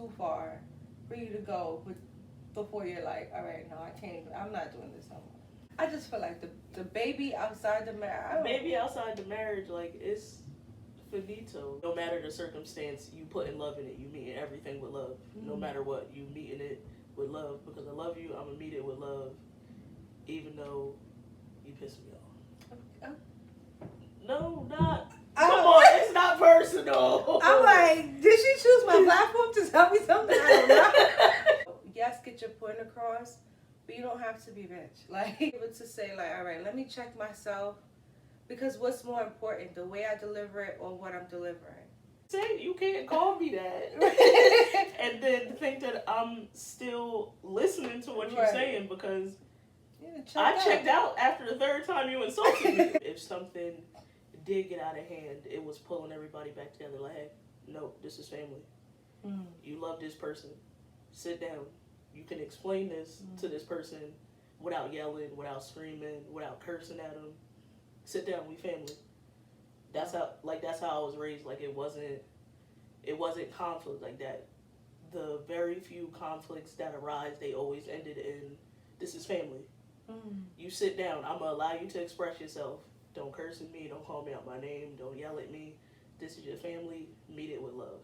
too far for you to go before you're like, all right, no, I can't even, I'm not doing this no more. I just feel like the baby outside the marriage. Baby outside the marriage, like, it's finito. No matter the circumstance, you put in love in it. You meet in everything with love. No matter what, you meet in it with love. Because I love you, I'm going to meet it with love. Even though you piss me off. No, not. Come on, it's not personal. I'm like, did she choose my platform to tell me something I don't know? Yes, get your point across, but you don't have to be rich. Like, able to say, like, all right, let me check myself, because what's more important, the way I deliver it or what I'm delivering? Say, you can't call me that. And then think that I'm still listening to what you're saying, because I checked out after the third time you insulted me. If something did get out of hand, it was pulling everybody back together. Like, hey, no, this is family. You love this person. Sit down. You can explain this to this person without yelling, without screaming, without cursing at them. Sit down. We family. That's how I was raised. Like, it wasn't conflict like that. The very few conflicts that arise, they always ended in, this is family. You sit down. I'm going to allow you to express yourself. Don't curse at me. Don't call me out my name. Don't yell at me. This is your family. Meet it with love.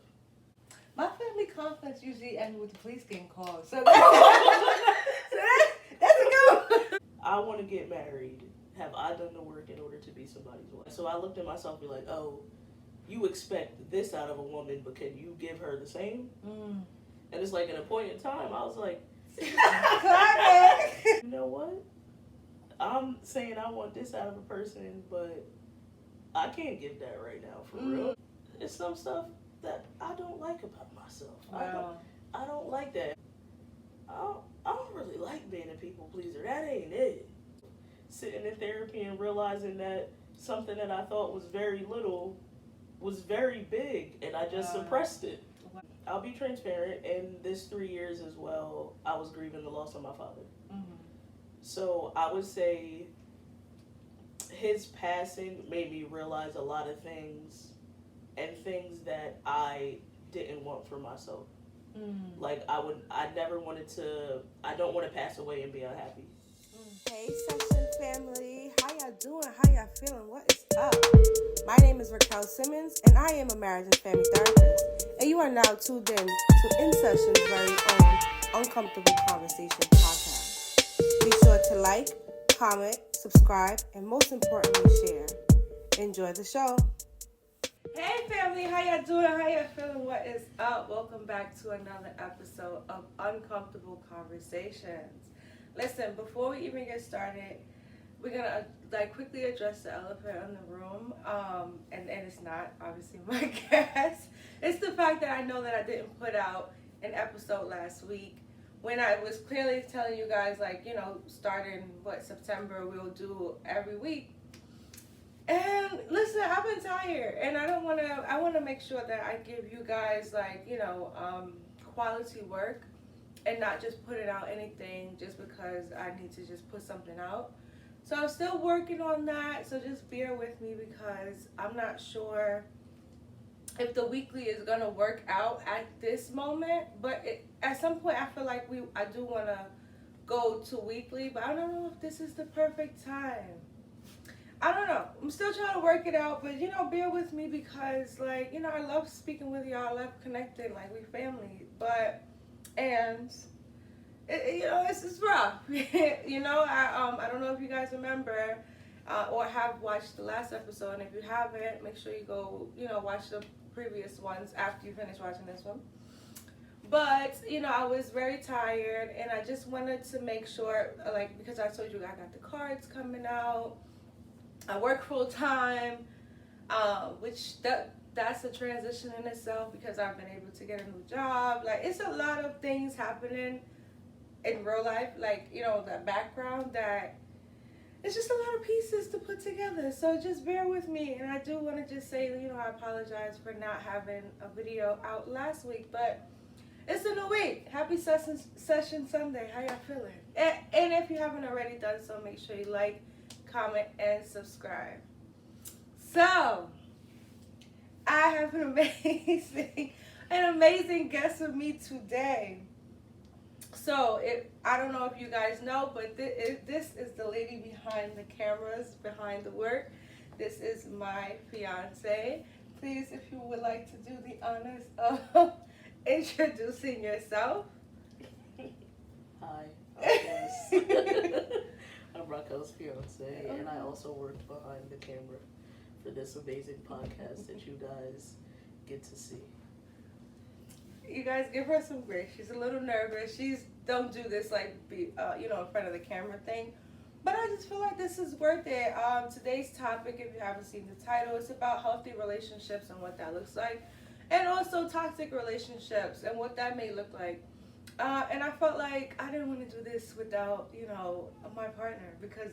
My family conflicts usually end with the police getting called. So that's a go. I want to get married. Have I done the work in order to be somebody's wife? So I looked at myself and be like, oh, you expect this out of a woman, but can you give her the same? And it's like, at a point in time, I was like, you know what? I'm saying I want this out of a person, but I can't give that right now, for real. It's some stuff that I don't like about myself. Wow. I don't like that. I don't really like being a people pleaser. That ain't it. Sitting in therapy and realizing that something that I thought was very little was very big, and I just suppressed it. I'll be transparent. In this 3 years as well, I was grieving the loss of my father. So I would say his passing made me realize a lot of things, and things that I didn't want for myself. Like, I don't want to pass away and be unhappy. Hey, Session family. How y'all doing? How y'all feeling? What is up? My name is Raquel Simmons, and I am a marriage and family therapist. And you are now tuned in to In.Session's very own Uncomfortable Conversation podcast. Be sure to like, comment, subscribe, and most importantly, share. Enjoy the show. Hey family, how y'all doing? How y'all feeling? What is up? Welcome back to another episode of Uncomfortable Conversations. Listen, before we even get started, we're gonna quickly address the elephant in the room. And it's not obviously my guess. It's the fact that I know that I didn't put out an episode last week, when I was clearly telling you guys, starting September, we'll do every week. And listen, I've been tired, and I want to make sure that I give you guys quality work, and not just putting out anything just because I need to just put something out. So I'm still working on that, so just bear with me, because I'm not sure if the weekly is going to work out at this moment, but at some point I feel like I do want to go to weekly, but I don't know if this is the perfect time. I don't know. I'm still trying to work it out, but bear with me, because I love speaking with y'all, I love connecting, we family, but it's rough. I don't know if you guys remember or have watched the last episode, and if you haven't, make sure you go watch the previous ones after you finish watching this one. But I was very tired, and I just wanted to make sure, because I told you I got the cards coming out, I work full time, which that's a transition in itself, because I've been able to get a new job. It's a lot of things happening in real life, the background, that it's just a lot of pieces to put together. So just bear with me. And I do want to just say, I apologize for not having a video out last week, but it's a new week. Happy Session Sunday. How y'all feeling? And if you haven't already done so, make sure you like, comment, and subscribe. So I have an amazing guest with me today. So, I don't know if you guys know, but this is the lady behind the cameras, behind the work. This is my fiance. Please, if you would like to do the honors of introducing yourself. Hi, I'm Raquel's fiance, and I also work behind the camera for this amazing podcast that you guys get to see. You guys give her some grace. She's a little nervous. She's don't do this in front of the camera thing. But I just feel like this is worth it. Today's topic, if you haven't seen the title, is about healthy relationships and what that looks like, and also toxic relationships and what that may look like. And I felt like I didn't want to do this without, my partner, because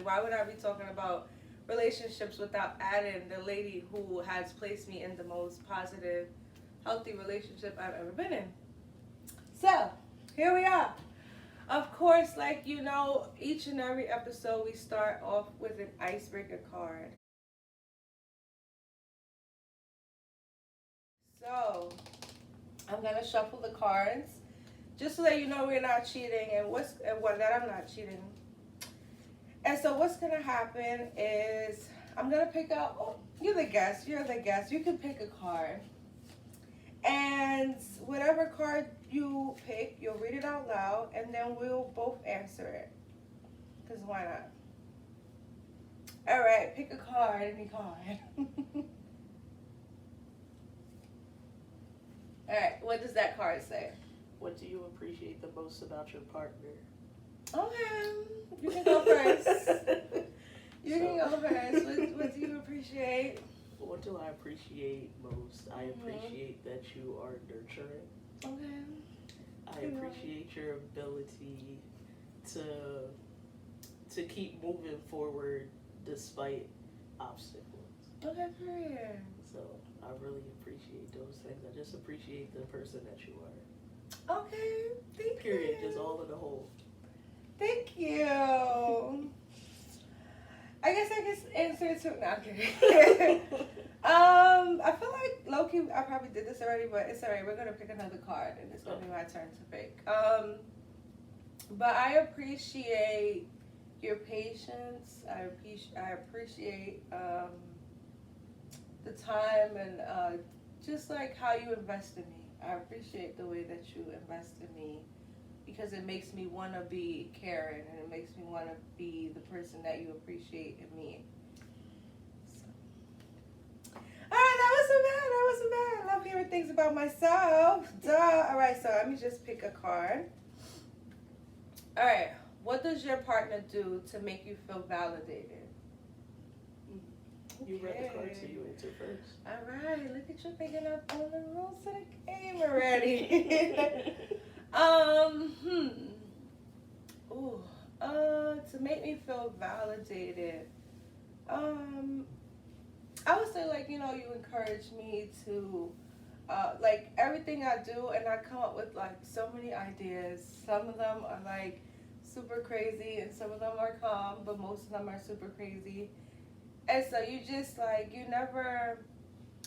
why would I be talking about relationships without adding the lady who has placed me in the most positive, healthy relationship I've ever been in. So, here we are. Of course, each and every episode we start off with an icebreaker card. So, I'm going to shuffle the cards just so that you know we're not cheating and that I'm not cheating. And so what's going to happen is I'm going to pick out, you're the guest, you can pick a card. And whatever card you pick, you'll read it out loud, and then we'll both answer it. Because why not? All right, pick a card, any card. All right, what does that card say? What do you appreciate the most about your partner? Okay, you can go first. You can go first. What do you appreciate? What do I appreciate most? I appreciate that you are nurturing. Okay. I appreciate your ability to keep moving forward despite obstacles. Okay, period. So I really appreciate those things. I just appreciate the person that you are. Okay, thank you. Period. Just all in the whole. Thank you. I guess I can answer it too. No, I'm kidding. I feel like low-key, I probably did this already, but it's alright. We're gonna pick another card, and it's gonna be my turn to pick. But I appreciate your patience. I appreciate the time and just like how you invest in me. I appreciate the way that you invest in me, because it makes me want to be caring, and it makes me want to be the person that you appreciate in me. So. All right, that wasn't bad. I love hearing things about myself. Duh. All right, so let me just pick a card. All right, what does your partner do to make you feel validated? You read the card, so you answer first. All right, look at you picking up all the rules of the game already. To make me feel validated, I would say you encourage me to, everything I do, and I come up with so many ideas. Some of them are super crazy, and some of them are calm, but most of them are super crazy. And so you just you never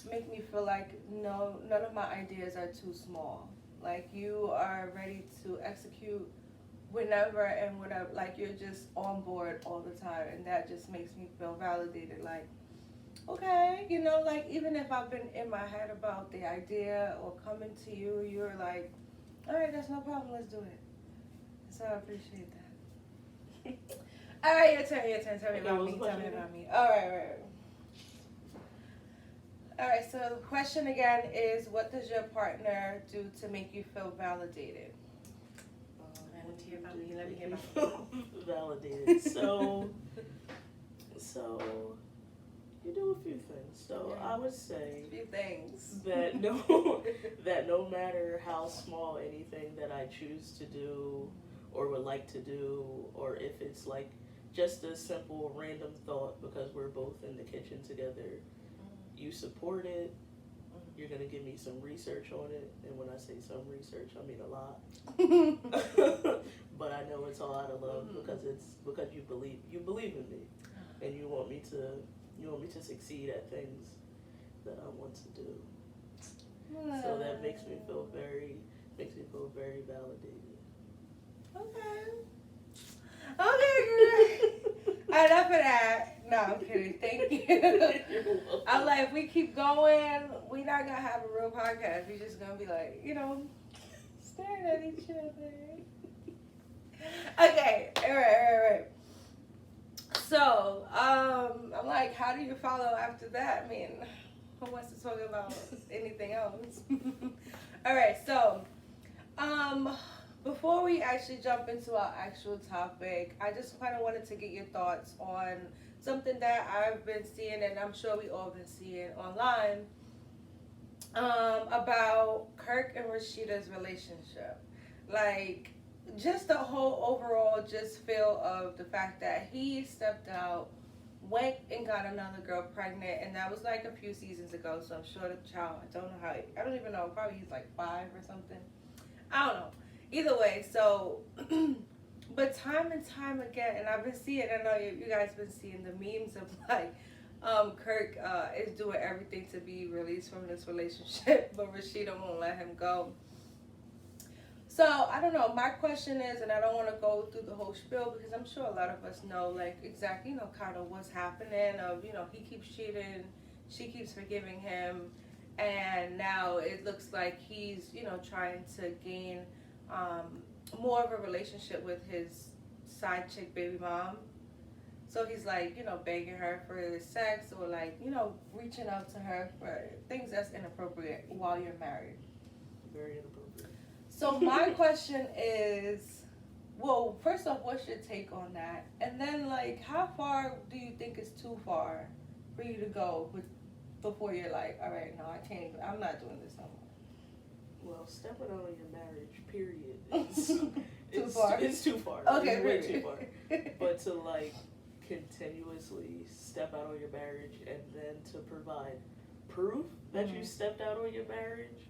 make me feel none of my ideas are too small. You are ready to execute whenever and whatever. You're just on board all the time, and that just makes me feel validated. Okay, even if I've been in my head about the idea or coming to you, you're all right, that's no problem, let's do it. So I appreciate that. All right, your turn. Tell me about me. All right. All right, so the question again is, what does your partner do to make you feel validated? Let me hear about me. Validated. So you do a few things. So yeah. I would say a few things that no matter how small anything that I choose to do or would like to do, or if it's just a simple random thought because we're both in the kitchen together, you support it. You're going to give me some research on it. And when I say some research, I mean a lot. But I know it's all out of love because you believe in me, and you want me to succeed at things that I want to do. So that makes me feel very validated. Okay. Okay, girl. Enough of that. No, I'm kidding. Thank you. I'm like, if we keep going, we're not gonna have a real podcast. We're just gonna be like, staring at each other. Okay, all right. So, I'm like, how do you follow after that? I mean, who wants to talk about anything else? All right, so, before we actually jump into our actual topic, I just kind of wanted to get your thoughts on something that I've been seeing, and I'm sure we all been seeing online, about Kirk and Rashida's relationship. Like, just the whole overall just feel of the fact that he stepped out, went and got another girl pregnant, and that was like a few seasons ago, so I'm sure the child, I don't even know, probably he's like 5 or something. I don't know. Either way, so, but time and time again, and I've been seeing, I know you guys been seeing the memes of like, Kirk is doing everything to be released from this relationship, but Rashida won't let him go. So, I don't know, my question is, and I don't want to go through the whole spiel because I'm sure a lot of us know, like, exactly, kind of what's happening of, he keeps cheating, she keeps forgiving him, and now it looks like he's, trying to gain more of a relationship with his side chick baby mom. So he's like, begging her for sex or like, reaching out to her for things that's inappropriate while you're married. Very inappropriate. So my question is, well, first off, what's your take on that? And then, like, how far do you think is too far for you to go before you're like, all right, no, I can't even, I'm not doing this no more? Well, stepping out on your marriage, period, is too far. It's too far. Okay, it's way too far. But to like continuously step out on your marriage and then to provide proof that you stepped out on your marriage,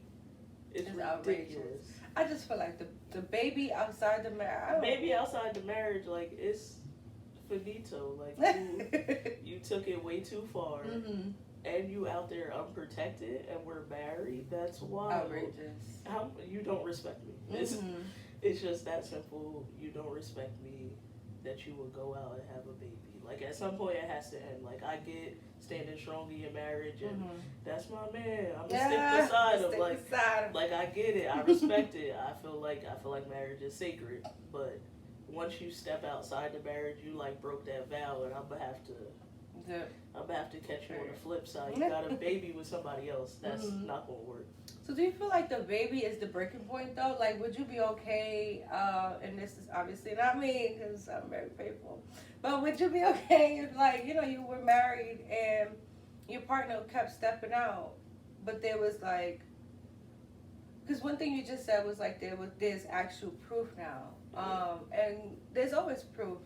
it's ridiculous. Outrageous. I just feel like the baby outside the marriage. Baby outside the marriage, like it's finito. Like you took it way too far. Mm-hmm. And you out there unprotected, and we're married. That's wild. Outrageous. You don't respect me. It's just that simple. You don't respect me that you would go out and have a baby. Like at some point, it has to end. Like I get standing strong in your marriage, and that's my man. I'm gonna stick beside him. Like I get it. I respect it. I feel like marriage is sacred. But once you step outside the marriage, you like broke that vow, and I'm gonna have to catch you on the flip side. You got a baby with somebody else. That's not gonna work. So do you feel like the baby is the breaking point though? Like, would you be okay? And this is obviously not me because I'm very faithful. But would you be okay if, like, you were married and your partner kept stepping out, but there was like, because one thing you just said was like there's actual proof now, and there's always proof.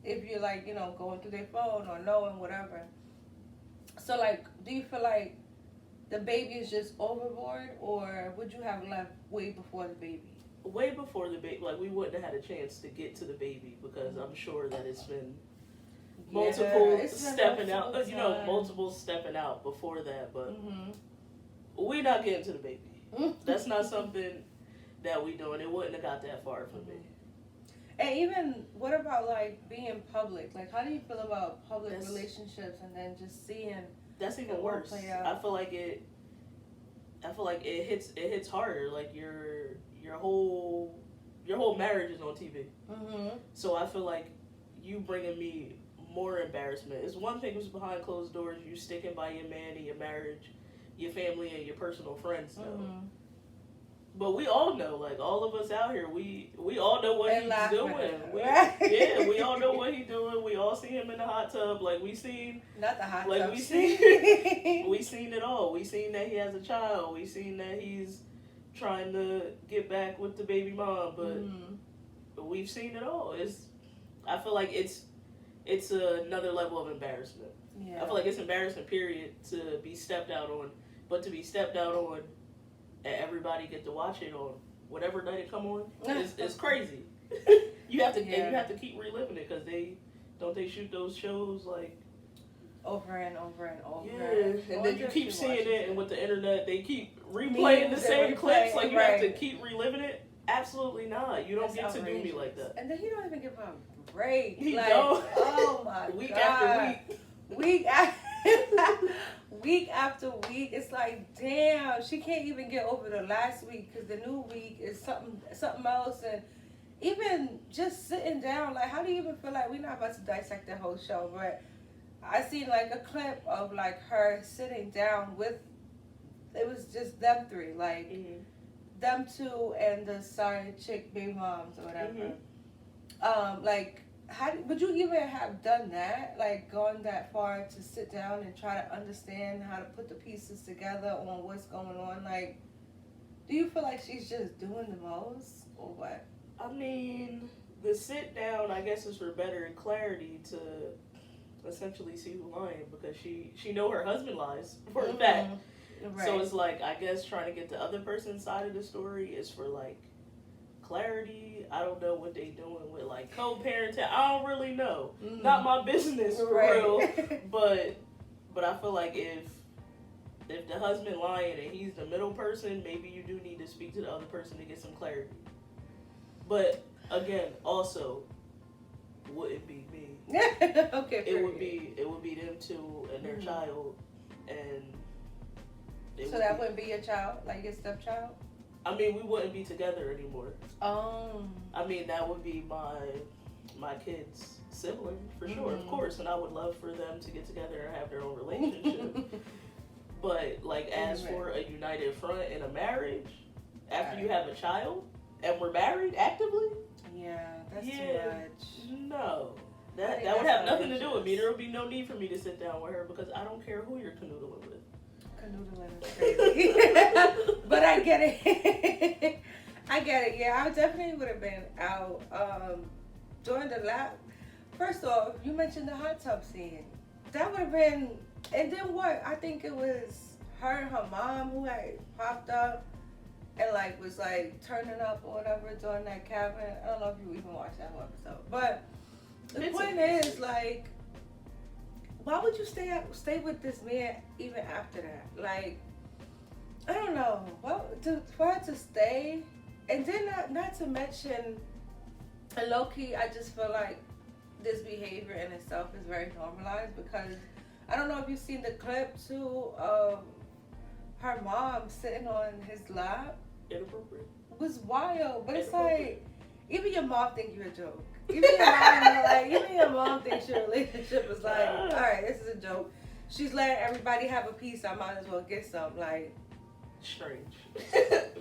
If you're like, going through their phone or knowing whatever. So like, do you feel like the baby is just overboard, or would you have left way before the baby? Way before the baby. Like we wouldn't have had a chance to get to the baby because I'm sure that it's been multiple stepping out. Multiple stepping out before that. But we're not getting to the baby. That's not something that we doing. It wouldn't have got that far for me. And even, what about, like, being public? Like, how do you feel about public relationships and then just seeing that's even worse. Play out? I feel like it hits harder. Like, your whole marriage is on TV. So I feel like you bringing me more embarrassment. It's one thing who's behind closed doors, you sticking by your man and your marriage, your family and your personal friends know. But we all know, like, all of us out here, we all know what he's doing. We all know what he's doing. We all see him in the hot tub. Like, we seen... Not the hot tub. Like, we seen it all. We seen that he has a child. We seen that he's trying to get back with the baby mom. But we've seen it all. I feel like it's another level of embarrassment. Yeah. I feel like it's embarrassing, period, to be stepped out on. But to be stepped out on... and everybody get to watch it on whatever night it come on. It's crazy. You have to keep reliving it because they shoot those shows like over and over and over. Yeah, and then you keep seeing it, and with the internet, they keep replaying the same clips. Like, you have to keep reliving it. Absolutely not. You don't get to do me like that. And then he don't even give her a break. He don't. Oh my week God. After week. Week after week. It's like, damn, she can't even get over the last week because the new week is something else. And even just sitting down, like, how do you even feel like we're not about to dissect the whole show, but I seen like a clip of like her sitting down with, it was just them three, like them two and the side chick baby moms or whatever. Like, how would you even have done that? Like, gone that far to sit down and try to understand how to put the pieces together on what's going on? Like, do you feel like she's just doing the most or what? I mean, the sit down, I guess, is for better clarity to essentially see who's lying, because she know her husband lies for a fact. Right. So it's like, I guess trying to get the other person's side of the story is for like clarity. I don't know what they doing with like co-parenting. I don't really know. Not my business for real. But I feel like if the husband lying and he's the middle person, maybe you do need to speak to the other person to get some clarity. But again, also, wouldn't be me. Okay. It would be them two and their child, and so that wouldn't be your child, like your stepchild? I mean, we wouldn't be together anymore. Oh. I mean, that would be my kid's sibling for sure, of course, and I would love for them to get together and have their own relationship. But like, as for a united front in a marriage, after you have a child and we're married actively. Yeah, that's too much. No. That would have nothing to do with me. There would be no need for me to sit down with her because I don't care who you're canoodling with. Canoodling is crazy. But I get it. I get it. Yeah, I definitely would have been out during the lap. First off, you mentioned the hot tub scene. That would have been, and then what? I think it was her and her mom who had popped up and like was like turning up or whatever during that cabin. I don't know if you even watched that whole episode, but the point is, like, why would you stay with this man even after that? Like, I don't know. Well, for her to stay, and then not to mention, and low key, I just feel like this behavior in itself is very normalized, because I don't know if you've seen the clip too of her mom sitting on his lap. Inappropriate. It was wild, but it's like, even your mom think you're a joke. Even your mom thinks your relationship is like, all right, this is a joke. She's letting everybody have a piece. I might as well get some. Like, strange.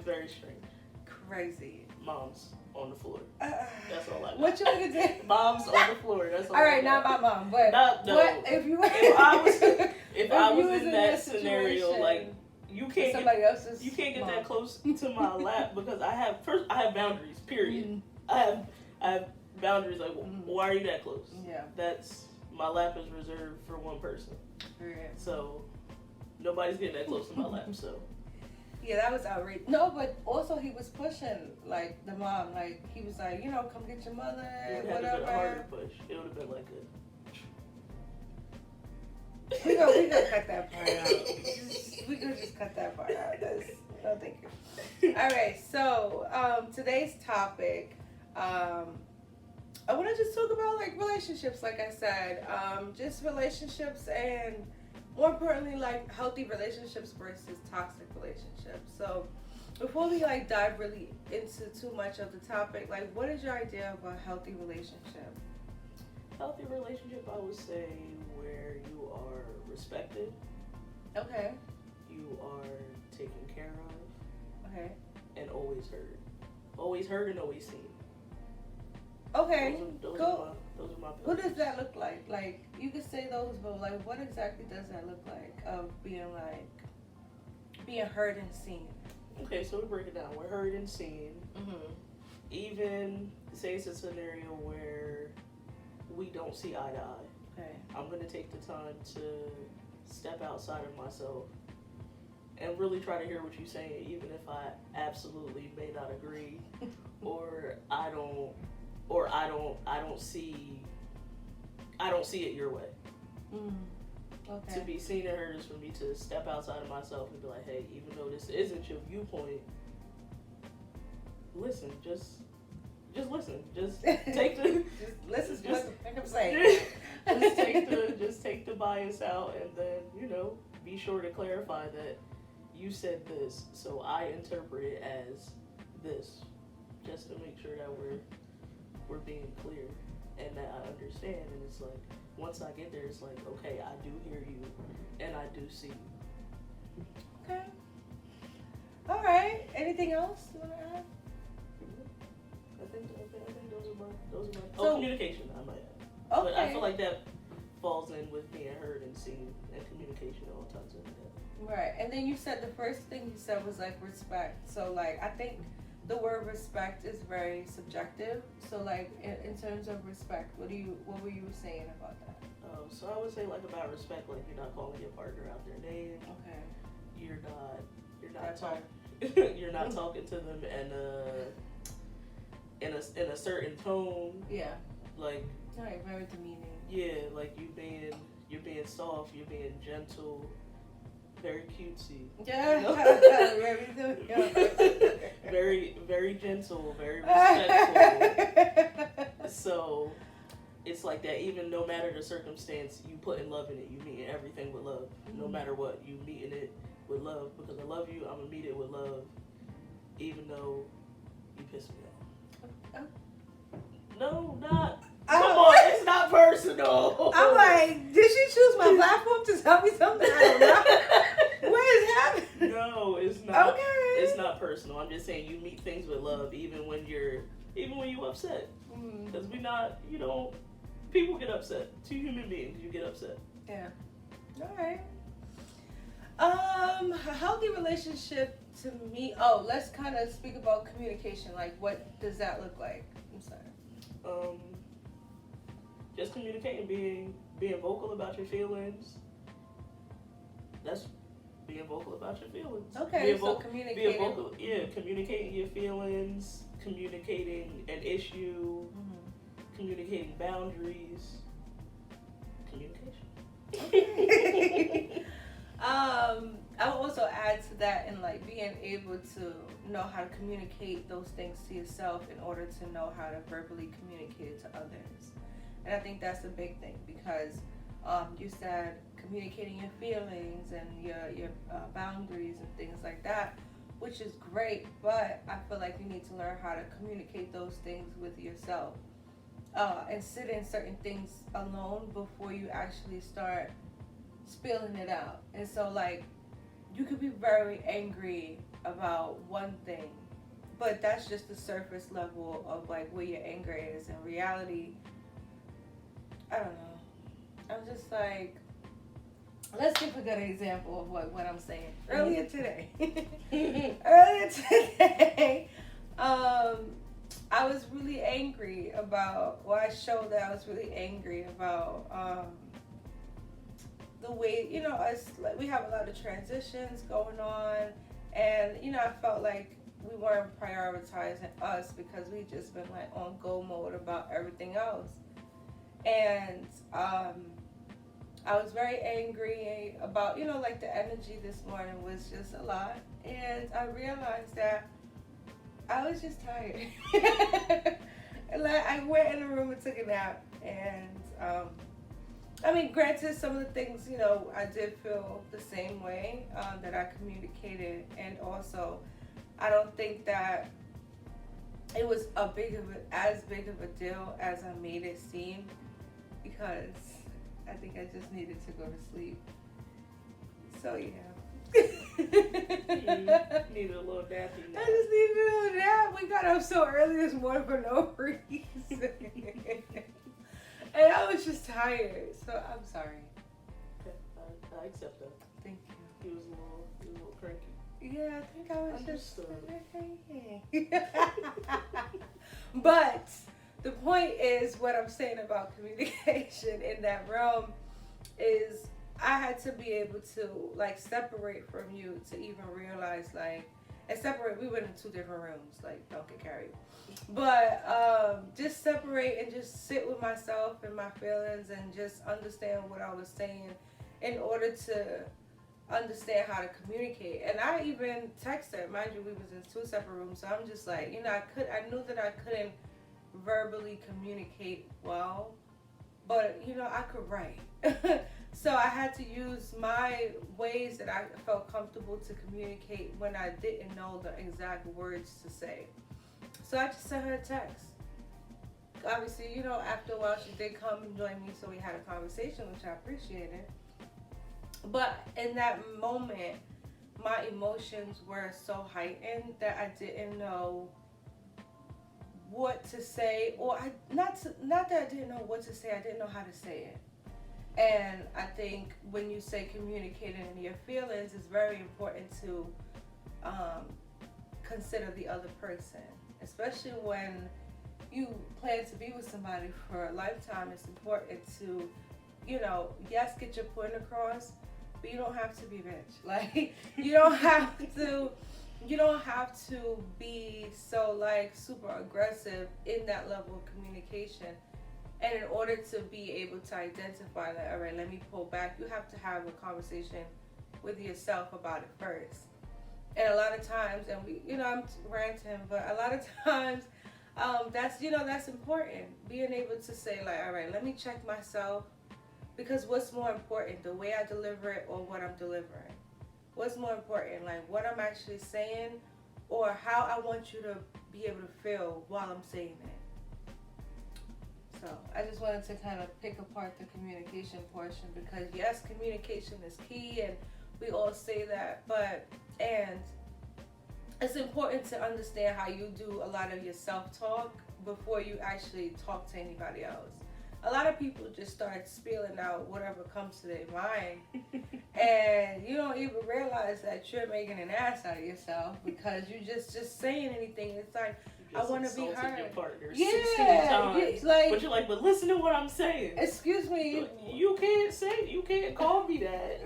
Very strange. Crazy. Moms on the floor. That's all I know. What you gonna do? Moms on the floor. That's all. All right, not my mom, but if I was in that scenario, like, you can't get that close to my lap, because I have boundaries. Period. I have boundaries. Like, why are you that close? Yeah. My lap is reserved for one person. Yeah. So nobody's getting that close to my lap. So. Yeah, that was outrageous. No, but also he was pushing, like, the mom. Like, he was like, come get your mother, it whatever. It would have been a harder push. It would have been like a... We gonna cut that part out. We gonna just cut that part out. No, thank you. All right, so today's topic, I want to just talk about, like, relationships, like I said. Just relationships, and more importantly, like, healthy relationships versus toxic relationships. So before we, like, dive really into too much of the topic, like, what is your idea of a healthy relationship? Healthy relationship, I would say, where you are respected. Okay. You are taken care of. Okay. And always heard. Always heard and always seen. Okay. Those are my pillars. What does that look like? Like, you could say those, but, like, what exactly does that look like of being heard and seen? Okay, so we break it down. We're heard and seen. Mm-hmm. Even, say it's a scenario where we don't see eye to eye. Okay. I'm going to take the time to step outside of myself and really try to hear what you're saying, even if I absolutely may not agree, or I don't see it your way. To be seen and heard is for me to step outside of myself and be like, hey, even though this isn't your viewpoint, listen, just listen. Just take the listen to what the fuck I'm saying. just take the bias out, and then, you know, be sure to clarify that you said this, so I interpret it as this, just to make sure that we're being clear and that I understand. And it's like, once I get there, it's like, okay, I do hear you and I do see you. Okay. All right. Anything else you want to add? I think those are my communication, I might add. Okay. But I feel like that falls in with being heard and seen, and communication all times in that. Right. And then you said the first thing you said was like respect. So like I think the word respect is very subjective. So like in terms of respect, what were you saying about that? So I would say like about respect, like you're not calling your partner out their name. Okay. You're not talking. You're not talking to them in a certain tone. Yeah. Like. Right. Very demeaning. Yeah, like you're being soft. You're being gentle. Very cutesy. Yeah. You know? very, very gentle. Very respectful. So it's like that. Even no matter the circumstance, you putting love in it. You meeting everything with love. No matter what, you meeting it with love. Because I love you, I'm gonna meet it with love, even though you piss me off. No, not. Come on, it's not personal. I'm like, did she choose my platform to tell me something I don't know? What is happening? No, it's not. Okay. It's not personal. I'm just saying you meet things with love, even when you upset. Because people get upset. Two human beings, you get upset. Yeah. All right. A healthy relationship to me. Oh, let's kind of speak about communication. Like, what does that look like? I'm sorry. Just communicating, being vocal about your feelings. That's being vocal about your feelings. Okay, so communicating. Communicating your feelings, communicating an issue, communicating boundaries, communication. Okay. I would also add to that in like being able to know how to communicate those things to yourself in order to know how to verbally communicate it to others. And I think that's a big thing because you said communicating your feelings and your boundaries and things like that, which is great, but I feel like you need to learn how to communicate those things with yourself and sit in certain things alone before you actually start spilling it out. And so like you could be very angry about one thing, but that's just the surface level of like where your anger is. In reality, I don't know. I'm just like, let's give a good example of what I'm saying. Earlier today, I was really angry about, I showed that I was really angry about the way, us, like, we have a lot of transitions going on, and, I felt like we weren't prioritizing us because we just been like on go mode about everything else. And I was very angry about, like the energy this morning was just a lot. And I realized that I was just tired. And like I went in the room and took a nap. And granted, some of the things, I did feel the same way that I communicated. And also, I don't think that it was as big of a deal as I made it seem. Because I think I just needed to go to sleep. So yeah. You needed a little nappy nap. I just needed a little nap. We got up so early this morning for no reason. And I was just tired. So I'm sorry. Okay, I accept that. Thank you. He was a little cranky. Yeah, I think I was just Understood. But the point is, what I'm saying about communication in that realm is I had to be able to like separate from you to even realize we went in two different rooms, like don't get carried. But just separate and just sit with myself and my feelings and just understand what I was saying in order to understand how to communicate. And I even texted her. Mind you, we was in 2 separate rooms, so I'm just like, I knew that I couldn't verbally communicate well, but I could write. So I had to use my ways that I felt comfortable to communicate when I didn't know the exact words to say. So I just sent her a text. Obviously, after a while she did come and join me, so we had a conversation, which I appreciated. But in that moment, my emotions were so heightened that I didn't know what to say, or not that I didn't know what to say, I didn't know how to say it. And I think when you say communicating your feelings, it's very important to consider the other person, especially when you plan to be with somebody for a lifetime. It's important to, yes, get your point across, but you don't have to be bitch. Like, you don't have to be so super aggressive in that level of communication. And in order to be able to identify that, all right, let me pull back, you have to have a conversation with yourself about it first. And a lot of times, and I'm ranting, but a lot of times, that's important. Being able to say, all right, let me check myself, because what's more important, the way I deliver it or what I'm delivering? What's more important, what I'm actually saying, or how I want you to be able to feel while I'm saying it? So I just wanted to kind of pick apart the communication portion, because yes, communication is key, and we all say that, and it's important to understand how you do a lot of your self-talk before you actually talk to anybody else. A lot of people just start spilling out whatever comes to their mind, and you don't even realize that you're making an ass out of yourself because you're just saying anything. It's like, I want to be heard. Your partner 16 but times. You're like, but listen to what I'm saying. Excuse me. You can't call me that.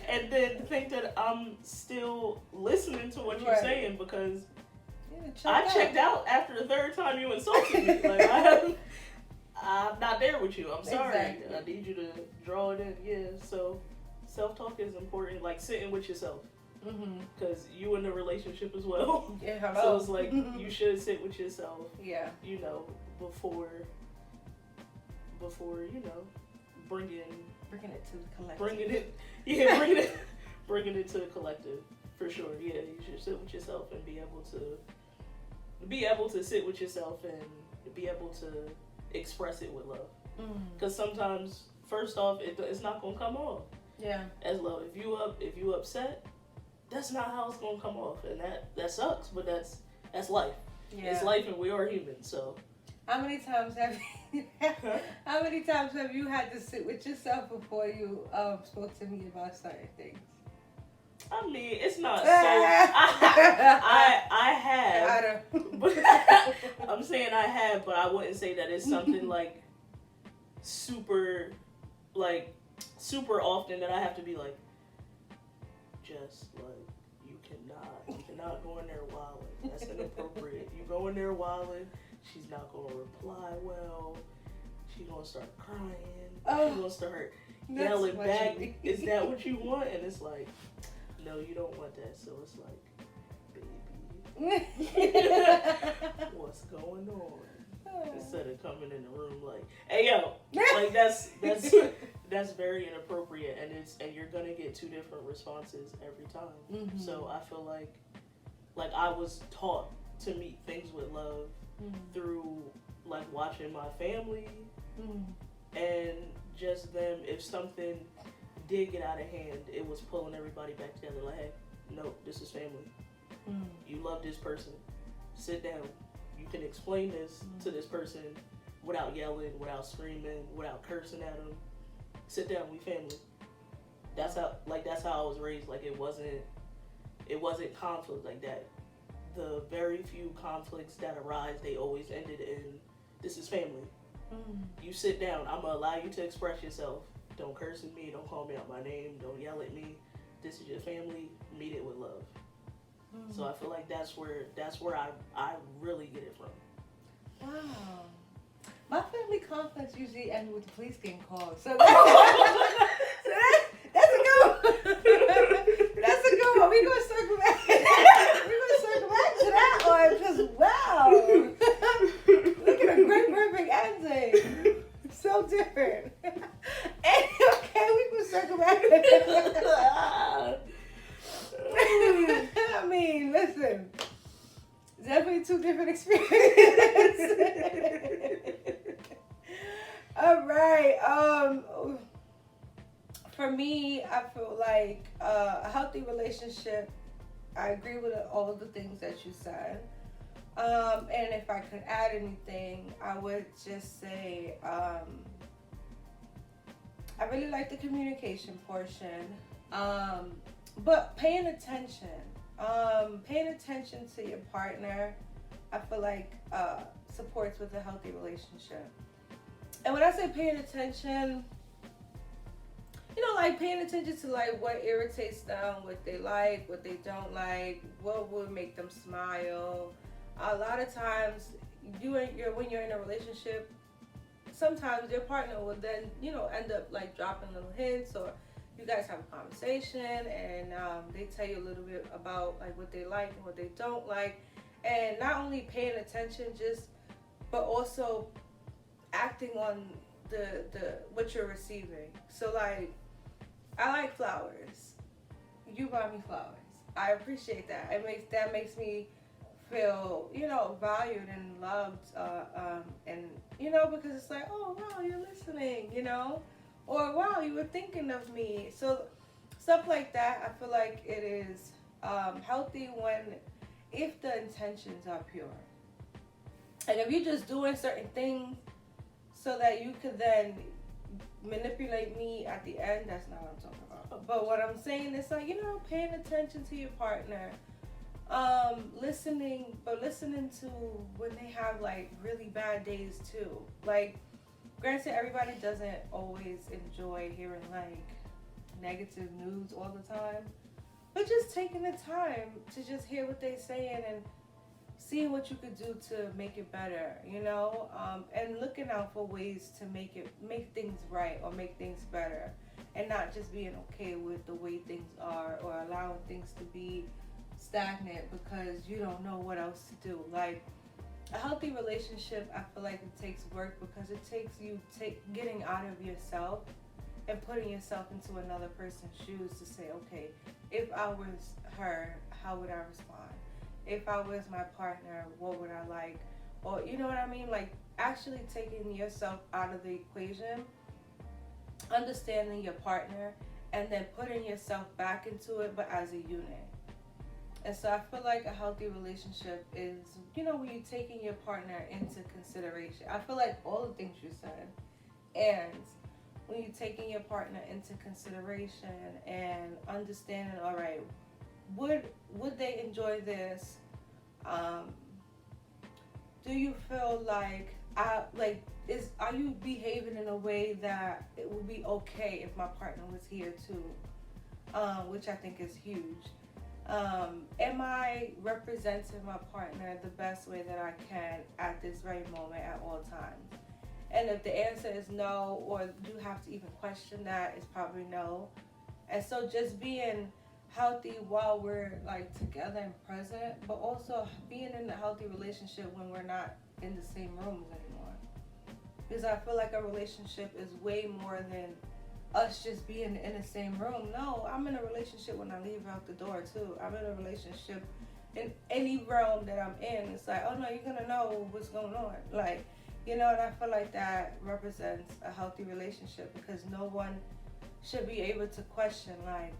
And then think that I'm still listening to what you're saying, because I checked out after the 3rd time you insulted me. Like, I'm not there with you. I'm sorry. Exactly. I need you to draw it in. Yeah. So self-talk is important. Like sitting with yourself. Because you in a relationship as well. Yeah, hello. So it's like you should sit with yourself. Yeah. Before bringing it to the collective. Bringing it to the collective for sure. Yeah, you should sit with yourself and be able to sit with yourself and be able to express it with love. Because sometimes, first off, it's not gonna come off. Yeah. As love. If you upset, that's not how it's gonna come off, and that sucks. But that's life. Yeah. It's life, and we are human. So. How many times have you had to sit with yourself before you spoke to me about certain things? I mean, it's not so. I have. I'm saying I have, but I wouldn't say that it's something super often that I have to be like, just you cannot go in there wilding. That's inappropriate. You go in there wilding, she's not gonna reply well. She's gonna start crying. She's gonna start yelling back. Is that what you want? And it's like, no, you don't want that. So it's like, baby, what's going on? Instead of coming in the room like, hey yo, that's very inappropriate, and you're gonna get 2 different responses every time. So I feel like I was taught to meet things with love through watching my family and just them. If something did get out of hand, it was pulling everybody back together. Like, hey, no, this is family. You love this person. Sit down. You can explain this to this person without yelling, without screaming, without cursing at them. Sit down, we family. That's how I was raised. It wasn't conflict like that. The very few conflicts that arise, they always ended in, this is family. You sit down. I'm gonna allow you to express yourself. Don't curse at me. Don't call me out my name. Don't yell at me. This is your family. Meet it with love. So I feel like that's where I really get it from. Wow. My family conflicts usually end with the police getting called. So we gonna circle back. We're gonna circle back to that one because wow, look at a great perfect ending. So different. Okay, we can circle back. I mean, listen, definitely two different experiences. All right. For me, I feel like a healthy relationship. I agree with all of the things that you said. And if I could add anything, I would just say I really like the communication portion. But paying attention to your partner, I feel like supports with a healthy relationship. And when I say paying attention, like paying attention to like what irritates them, what they like, what they don't like, what would make them smile. A lot of times, when you're in a relationship, sometimes your partner will then, end up like dropping little hints, or you guys have a conversation and they tell you a little bit about like what they like and what they don't like, and not only paying attention, but also acting on the what you're receiving. So like, I like flowers. You buy me flowers. I appreciate that. That makes me feel, valued and loved, and because it's like, oh wow, you're listening, or wow, you were thinking of me. So stuff like that, I feel like it is healthy if the intentions are pure. And if you're just doing certain things so that you could then manipulate me at the end, that's not what I'm talking about. But what I'm saying is like, paying attention to your partner, listening to when they have like really bad days too. Like, granted, everybody doesn't always enjoy hearing like negative news all the time, but just taking the time to just hear what they're saying and seeing what you could do to make it better, and looking out for ways to make things right or make things better, and not just being okay with the way things are or allowing things to be stagnant because you don't know what else to do. Like, a healthy relationship, I feel like it takes work because it takes you getting out of yourself and putting yourself into another person's shoes to say, okay, if I was her, how would I respond? If I was my partner, what would I like? Or, you know what I mean? Like, actually taking yourself out of the equation, understanding your partner, and then putting yourself back into it, but as a unit. And so I feel like a healthy relationship is, when you're taking your partner into consideration. I feel like all the things you said, and when you're taking your partner into consideration and understanding, all right, would they enjoy this? Do you feel like are you behaving in a way that it would be okay if my partner was here too? Which I think is huge. Am I representing my partner the best way that I can at this very moment at all times? And if the answer is no, or you have to even question that, it's probably no. And so just being healthy while we're like together and present, but also being in a healthy relationship when we're not in the same rooms anymore. Because I feel like a relationship is way more than us just being in the same room. No, I'm in a relationship when I leave out the door too. I'm in a relationship in any realm that I'm in. It's like, oh no, you're gonna know what's going on. Like, and I feel like that represents a healthy relationship because no one should be able to question like,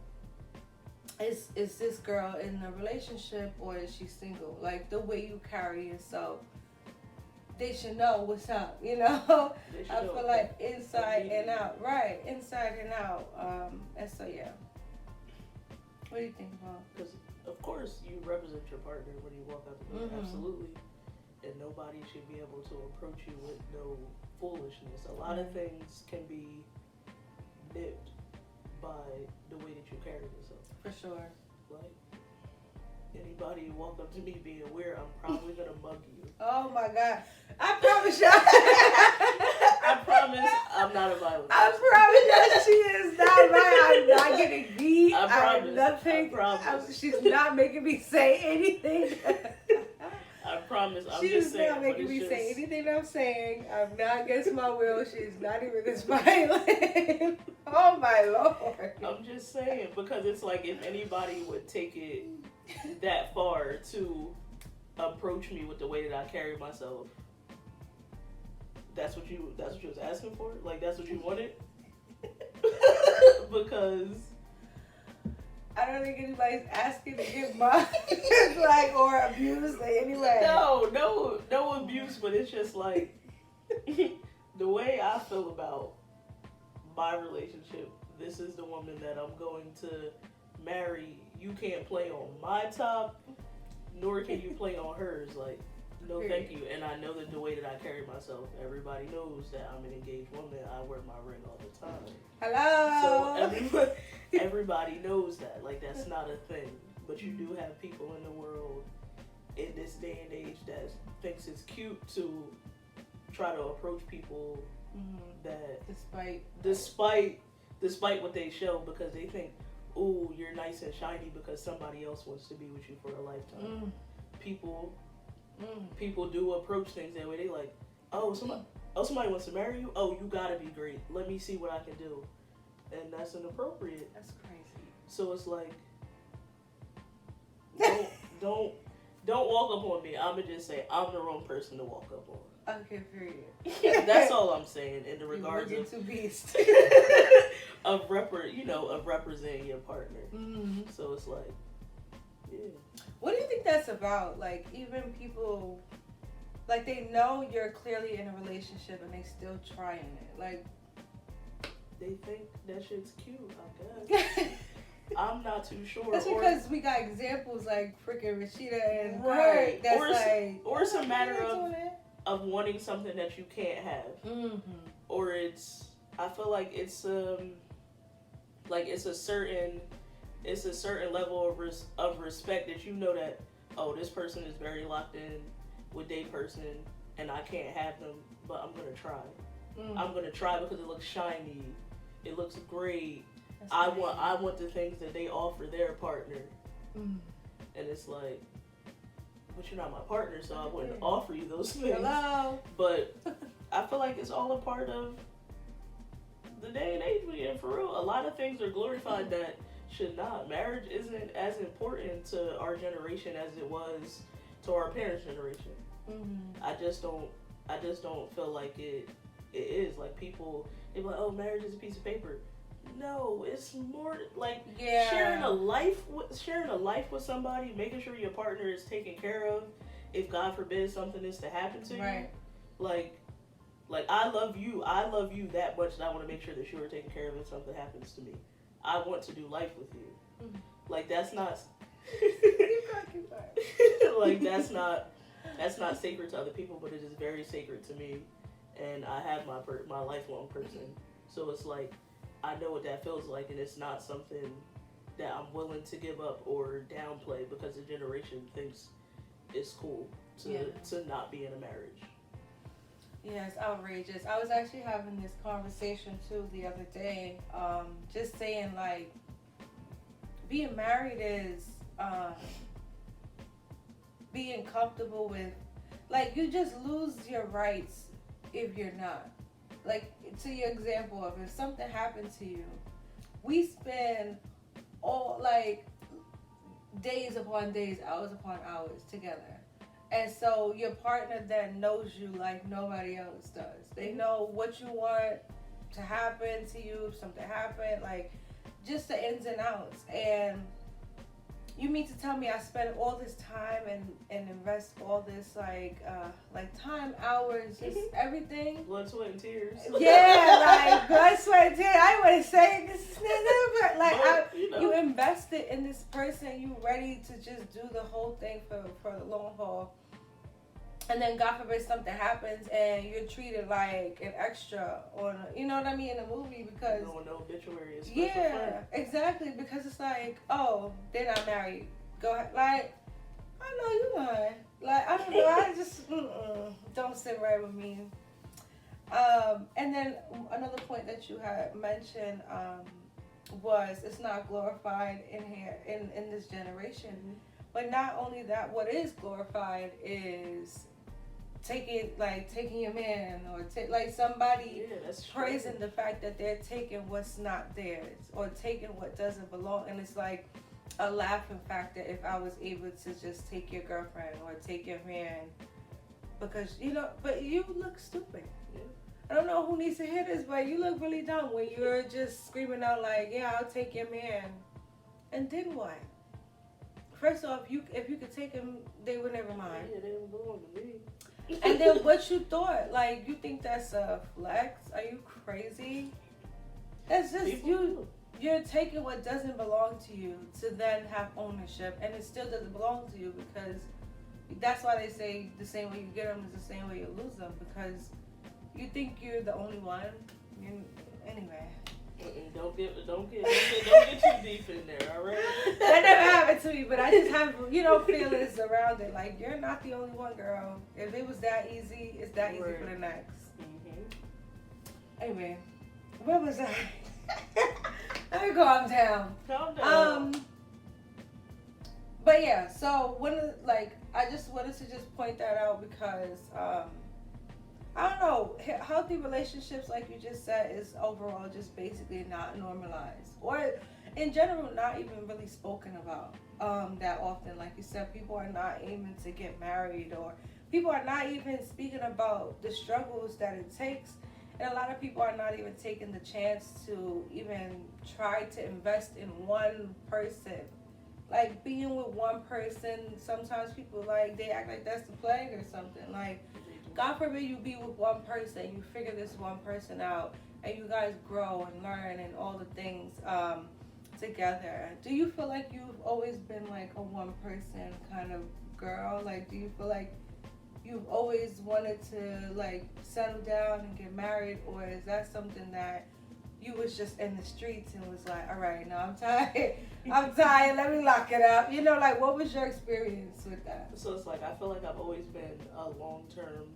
is this girl in a relationship or is she single? Like, the way you carry yourself, they should know what's up, I feel like inside and out. Right, inside and out. And so, yeah. What do you think about? Because, of course, you represent your partner when you walk out the door. Mm-hmm. Absolutely. And nobody should be able to approach you with no foolishness. A lot of things can be nipped by the way that you carry yourself. For sure. Like, anybody walk up to me being weird, I'm probably gonna mug you. Oh my God. I promise y'all. I promise I'm not a violent I person. promise that she is not right. I'm not getting beat. I promise. I'm nothing. I promise. She's not making me say anything. I promise. I'm She's just saying. not making me say anything I'm saying. I'm not against my will. She's not even this violent. Oh my Lord. I'm just saying, because it's like if anybody would take it that far to approach me with the way that I carry myself, that's what you was asking for? Like that's what you wanted? Because I don't think anybody's asking to get my like or abused anyway. No abuse, but it's just like the way I feel about my relationship. This is the woman that I'm going to marry. You can't play on my top, nor can you play on hers. Like, no, thank you. And I know that the way that I carry myself, everybody knows that I'm an engaged woman. I wear my ring all the time. Hello. So everybody knows that. Like, that's not a thing. But you do have people in the world in this day and age that thinks it's cute to try to approach people that despite what they show, because they think, ooh, you're nice and shiny because somebody else wants to be with you for a lifetime. People do approach things that way. They like, somebody wants to marry you. Oh, you gotta be great. Let me see what I can do, and that's inappropriate. That's crazy. So it's like, don't walk up on me. I'ma just say I'm the wrong person to walk up on. Okay, period. That's all I'm saying in the regards of beast. of representing your partner. Mm-hmm. So it's like, yeah. What do you think that's about? Like, even people, like, they know you're clearly in a relationship and they still trying it. Like, they think that shit's cute, I guess. I'm not too sure. That's because we got examples like freaking Rashida and right. That's or it's a matter of wanting something that you can't have. Mm-hmm. Or I feel like it's a certain level of respect that you know that, oh, this person is very locked in with their person and I can't have them, but I'm gonna try. Mm-hmm. I'm gonna try because it looks shiny, it looks great. I want the things that they offer their partner. Mm-hmm. And it's like, but you're not my partner, so I wouldn't offer you those things. Hello. But I feel like it's all a part of the day and age we're in, for real. A lot of things are glorified that should not. Marriage isn't as important to our generation as it was to our parents' generation. Mm-hmm. I just don't feel like it is. Like, people, they're like, oh, marriage is a piece of paper. No, it's more like sharing a life with somebody, making sure your partner is taken care of. If God forbid something is to happen to you, like I love you that much that I want to make sure that you are taken care of if something happens to me. I want to do life with you. Mm-hmm. Like, that's not like that's not sacred to other people, but it is very sacred to me, and I have my lifelong person. So it's like, I know what that feels like, and it's not something that I'm willing to give up or downplay because the generation thinks it's cool to not be in a marriage. Yeah, it's outrageous. I was actually having this conversation too the other day, just saying, like, being married is being comfortable with, like, you just lose your rights if you're not. Like, to your example of if something happened to you, we spend all, like, days upon days, hours upon hours together. And so your partner then knows you like nobody else does. They know what you want to happen to you if something happened, like, just the ins and outs. And you mean to tell me I spend all this time and invest all this like time, hours, just everything? Blood, sweat, and tears. Yeah, like blood, sweat, and tears. I wouldn't say this, like, you invested in this person. You ready to just do the whole thing for the long haul. And then God forbid something happens and you're treated like an extra on, you know what I mean, in a movie, because no obituary is exactly, because it's like, oh, they're not married. Go ahead, like, I know you lying. Like, I don't know, I just don't sit right with me. And then another point that you had mentioned was it's not glorified in here in this generation. Mm-hmm. But not only that, what is glorified is taking your man or like somebody praising the fact that they're taking what's not theirs or taking what doesn't belong, and it's like a laughing factor if I was able to just take your girlfriend or take your man because but you look stupid. Yeah. I don't know who needs to hear this, but you look really dumb when you're just screaming out like, yeah, I'll take your man. And then what? First off, if you could take him, they would never mind. Yeah, they don't belong to me. And then what you thought? Like, you think that's a flex? Are you crazy? That's just you're taking what doesn't belong to you to then have ownership, and it still doesn't belong to you because that's why they say the same way you get them is the same way you lose them because you think you're the only one. Anyway. Don't get too deep in there, all right? That never happened to me, but I just have feelings around it. Like you're not the only one, girl. If it was that easy, it's that easy for the next. Mm-hmm. Anyway, where was I? Let me calm down. Calm down. But yeah, so I just wanted to just point that out because I don't know, healthy relationships, like you just said, is overall just basically not normalized. Or in general, not even really spoken about that often. Like you said, people are not aiming to get married or people are not even speaking about the struggles that it takes. And a lot of people are not even taking the chance to even try to invest in one person. Like being with one person, sometimes people they act like that's the plague or something. Like, God forbid you be with one person, you figure this one person out, and you guys grow and learn and all the things together. Do you feel like you've always been like a one person kind of girl? Like, do you feel like you've always wanted to settle down and get married, or is that something that you was just in the streets and was like, all right, now I'm tired, let me lock it up. What was your experience with that? So it's like, I feel like I've always been a long-term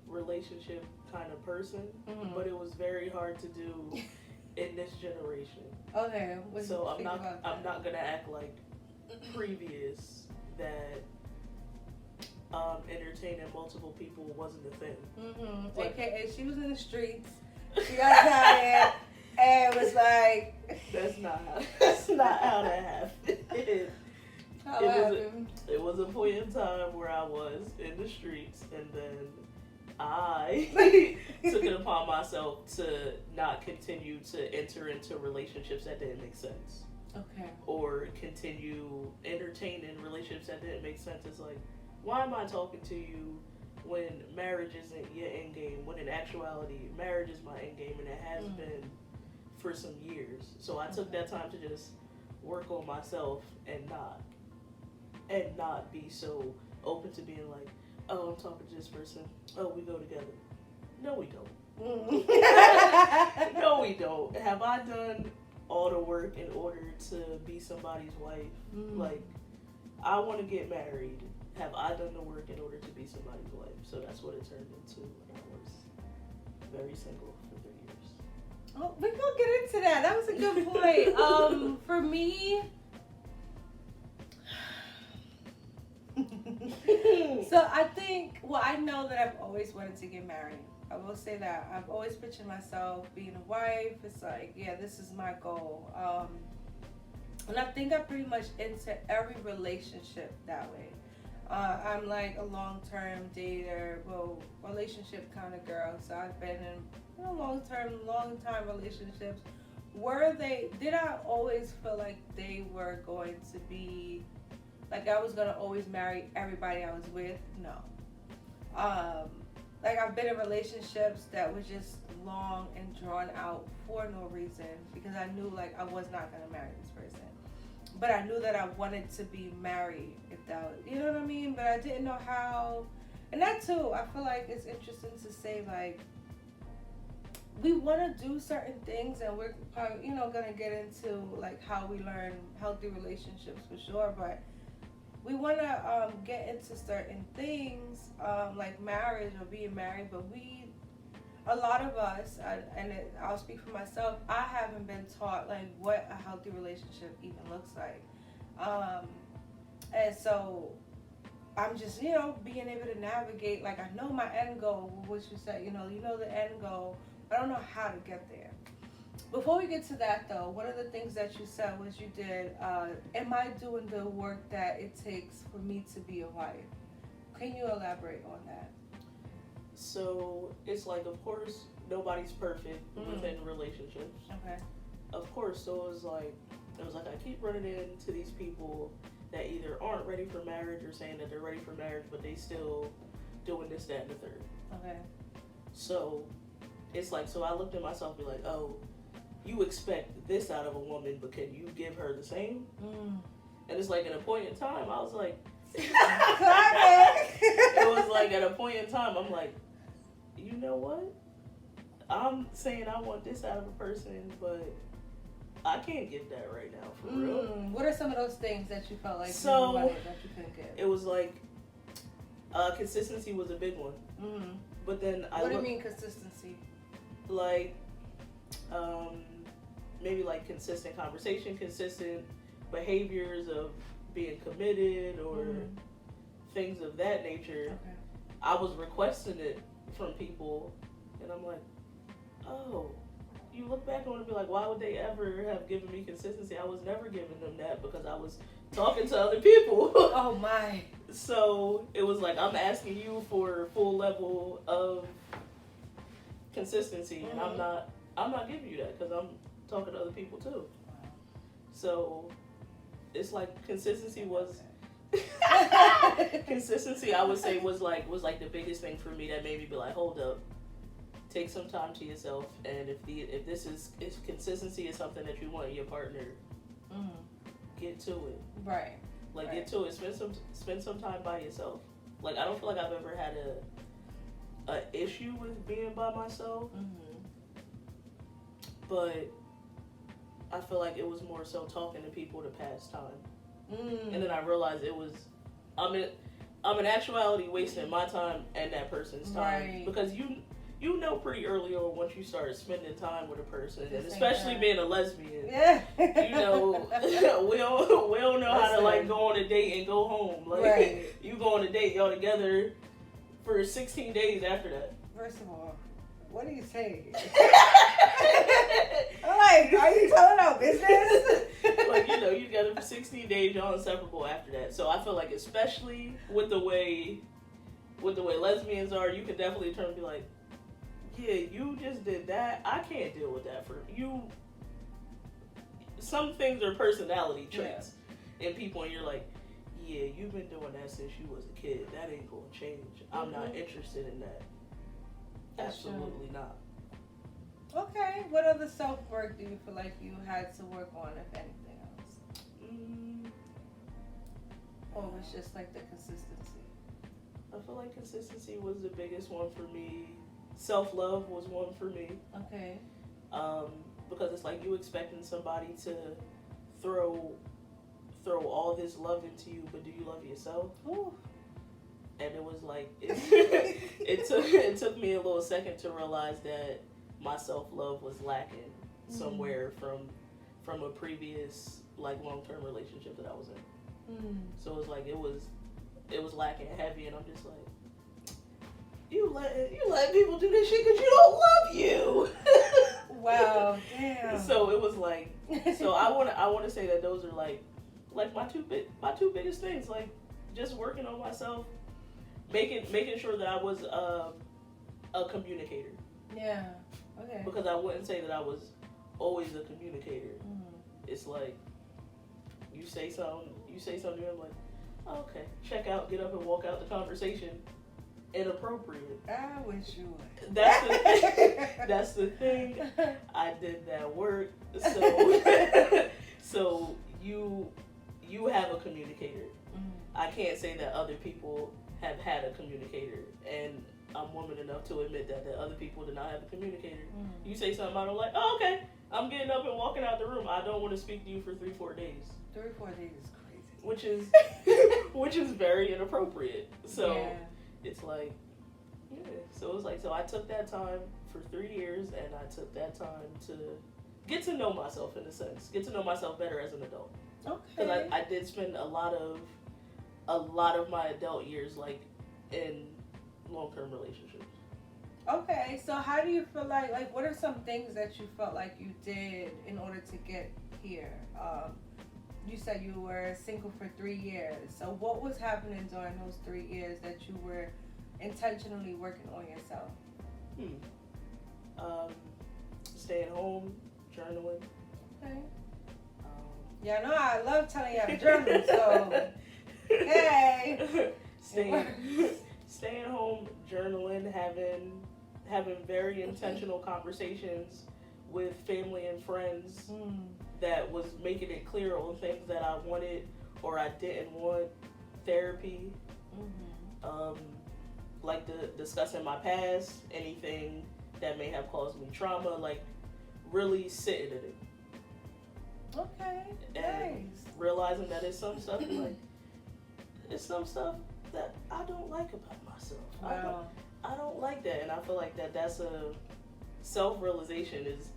relationship kind of person, mm-hmm. but it was very hard to do in this generation. Okay. So I'm not gonna act like previous that entertaining multiple people wasn't a thing. Mm-hmm. AKA she was in the streets, she got tired, and was like, that's not how that happened. It was a point in time where I was in the streets, and then I took it upon myself to not continue to enter into relationships that didn't make sense. Okay. Or continue entertaining relationships that didn't make sense. It's like, why am I talking to you when marriage isn't your end game? When in actuality, marriage is my end game, and it has been for some years. So I took that time to just work on myself and not be so open to being like, oh, I'm talking to this person. Oh, we go together. No, we don't. No, we don't. Have I done all the work in order to be somebody's wife? Like, I want to get married. Have I done the work in order to be somebody's wife? So that's what it turned into when I was very single for 3 years. Oh, we're going to get into that. That was a good point. For me... So I think, I know that I've always wanted to get married. I will say that. I've always pictured myself being a wife. It's like, yeah, this is my goal. And I think I pretty much enter every relationship that way. I'm like a long-term dater, relationship kind of girl. So I've been in long-time relationships. Did I always feel like they were going to be, like I was going to always marry everybody I was with? No. I've been in relationships that was just long and drawn out for no reason because I knew I was not going to marry this person. But I knew that I wanted to be married, if that was, you know what I mean? But I didn't know how. And that too, I feel like it's interesting to say, we want to do certain things, and we're probably, going to get into, how we learn healthy relationships for sure. But we want to get into certain things, like marriage or being married, but a lot of us, I'll speak for myself, I haven't been taught like what a healthy relationship even looks like. And so I'm just, being able to navigate, like I know my end goal, which you said, you know the end goal, but I don't know how to get there. Before we get to that though, one of the things that you said was you did, am I doing the work that it takes for me to be a wife? Can you elaborate on that? So it's like, of course, nobody's perfect within relationships. Okay. Of course, so it was like I keep running into these people that either aren't ready for marriage or saying that they're ready for marriage, but they still doing this, that, and the third. Okay. So it's like, so I looked at myself and be like, oh, you expect this out of a woman, but can you give her the same? And it's like, at a point in time, I was like, it was like, at a point in time, I'm like, you know what? I'm saying I want this out of a person, but I can't give that right now, for real. What are some of those things that you felt like you wanted that you couldn't give? It was like, consistency was a big one. But then What do you mean consistency? Like, maybe like consistent conversation, consistent behaviors of being committed or things of that nature. Okay. I was requesting it from people, and I'm like, oh, you look back on it and be like, why would they ever have given me consistency? I was never giving them that because I was talking to other people. Oh my. So it was like, I'm asking you for full level of consistency, and I'm not giving you that because I'm talking to other people too. So it's like consistency was consistency, I would say, was like the biggest thing for me that made me be like, hold up, take some time to yourself, and if consistency is something that you want in your partner, get to it. Right. Like, get to it. Spend some time by yourself. Like, I don't feel like I've ever had a issue with being by myself, but I feel like it was more so talking to people to pass time. And then I realized I'm in actuality wasting my time and that person's time. Right. Because you know pretty early on once you start spending time with a person, and especially being a lesbian, we don't know how to like go on a date and go home. Like, you go on a date, y'all together for 16 days after that. First of all, what are you saying? I'm like, are you telling our business? Like, you together for 16 days, y'all inseparable after that. So I feel like, especially with the way lesbians are, you can definitely turn and be like, yeah, you just did that. I can't deal with that for you. Some things are personality traits in people, and you're like, yeah, you've been doing that since you was a kid. That ain't gonna change. I'm not interested in that. Absolutely not. Okay. What other self-work do you feel like you had to work on, if anything else? Or it was just like the consistency? I feel like consistency was the biggest one for me. Self-love was one for me. Okay. Because it's like you expecting somebody to throw all this love into you, but do you love yourself? Ooh. And it was like it took me a little second to realize that my self-love was lacking somewhere from a previous like long-term relationship that I was in. So it was like it was lacking heavy, and I'm just like, you let people do this shit because you don't love you. Wow, damn. So it was like, so I want to say that those are like my two biggest things, like just working on myself, making sure that I was a communicator. Yeah. Okay. Because I wouldn't say that I was always a communicator. It's like you say something, I'm like, oh, okay, check out, get up and walk out the conversation. Inappropriate. I wish you would. That's the thing. I did that work. So you have a communicator. I can't say that other people have had a communicator, and I'm woman enough to admit that other people did not have a communicator. You say something I don't like, oh, okay, I'm getting up and walking out the room. I don't want to speak to you for 3-4 days. 3-4 days is crazy. Which is very inappropriate. So it's like, Yeah. So it was like, so I took that time for 3 years, and I took that time to get to know myself, in a sense, get to know myself better as an adult. Okay. Because I did spend a lot of my adult years like in long-term relationships. Okay, so how do you feel like what are some things that you felt like you did in order to get here? You said you were single for 3 years. So what was happening during those 3 years that you were intentionally working on yourself? Staying home, journaling. Okay. Yeah, no, I love telling you how to journal, so hey. Staying home, journaling, having very intentional conversations with family and friends that was making it clear on things that I wanted or I didn't want. Therapy, like discussing my past, anything that may have caused me trauma, like really sitting in it. Okay, and nice. Realizing that it's some stuff that I don't like about myself. Wow. I don't like that, and I feel like that's a self-realization is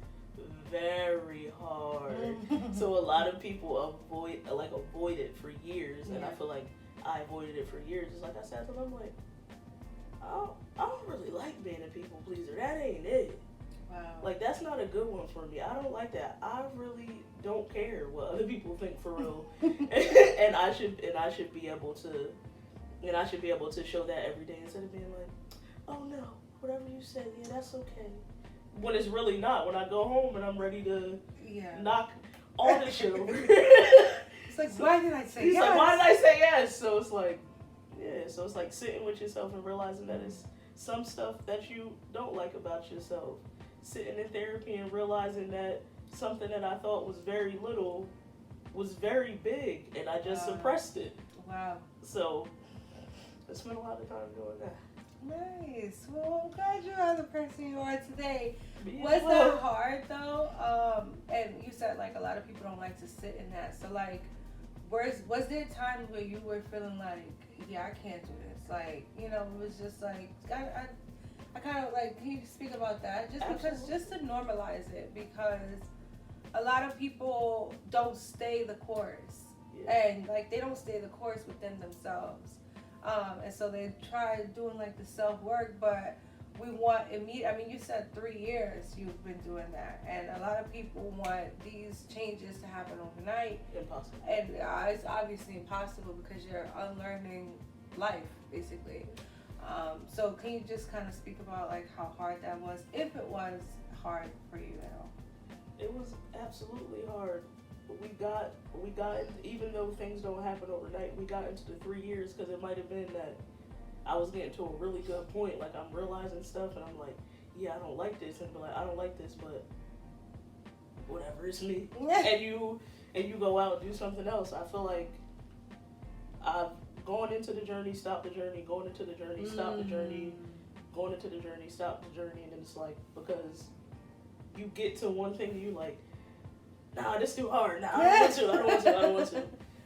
very hard. So a lot of people avoid it for years, and I feel like I avoided it for years. It's like I said to them, I'm like, I don't really like being a people pleaser. That ain't it. Wow. Like, that's not a good one for me. I don't like that. I really don't care what other people think, for real. and I should be able to show that every day instead of being like, oh no, whatever you say, yeah, that's okay. When it's really not. When I go home and I'm ready to knock all this shit over. It's like, why did I say yes? He's like, why did I say yes? So it's like, so it's like sitting with yourself and realizing that it's some stuff that you don't like about yourself. Sitting in therapy and realizing that something that I thought was very little was very big, and I just suppressed it. Wow. So I spent a lot of time doing that. Nice. Well, I'm glad you are the person you are today. Was that hard though? And you said like a lot of people don't like to sit in that. So like, was there times where you were feeling like, yeah, I can't do this? Like, it was just like I kind of like, can you speak about that? Just to normalize it, because a lot of people don't stay the course, and like they don't stay the course within themselves, and so they try doing like the self work, but we want immediate. I mean, you said 3 years you've been doing that, and a lot of people want these changes to happen overnight. Impossible. And it's obviously impossible because you're unlearning life, basically. So can you just kind of speak about like how hard that was, if it was hard for you at all? It was absolutely hard. We got even though things don't happen overnight, we got into the 3 years because it might have been that I was getting to a really good point. Like I'm realizing stuff and I'm like, yeah, I don't like this, and be like, I don't like this, but whatever, it's me. and you go out and do something else. I feel like I've gone into the journey, stopped the journey, going into the journey, stopped the journey, going into the journey, stopped the journey, and then it's like, because you get to one thing and you like, nah, this too hard. Nah, I don't want to.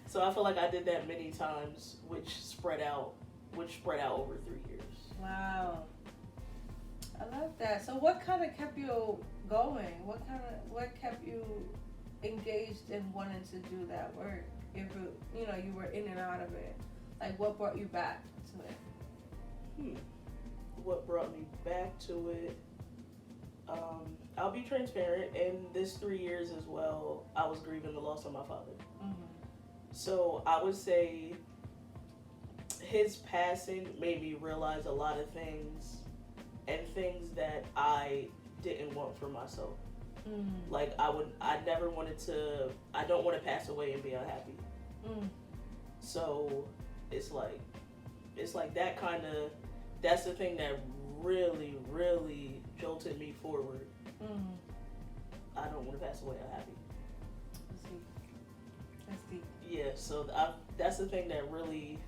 So I feel like I did that many times, which spread out over 3 years. Wow. I love that. So what kind of kept you going? What kept you engaged in wanting to do that work? If you were in and out of it, like what brought you back to it? What brought me back to it? I'll be transparent. In this 3 years as well, I was grieving the loss of my father. So I would say his passing made me realize a lot of things, and things that I didn't want for myself. Like I don't want to pass away and be unhappy. So it's like that's the thing that really, really jolted me forward. I don't want to pass away unhappy. That's deep. Yeah, so that's the thing that really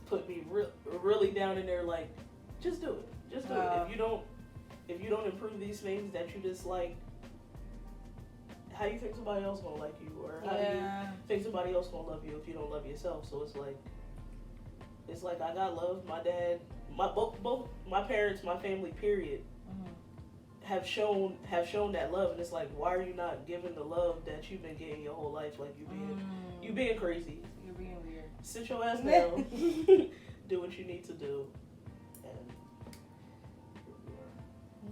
put me really down in there. Like, just do it. Just do it. If you don't improve these things that you dislike, how do you think somebody else gonna like you, or how do you think somebody else gonna love you if you don't love yourself? So it's like, it's like I got love. My dad, both my parents, my family, period, have shown that love, and it's like, why are you not giving the love that you've been getting your whole life? Like you being crazy. You're being weird. Sit your ass down. Do what you need to do.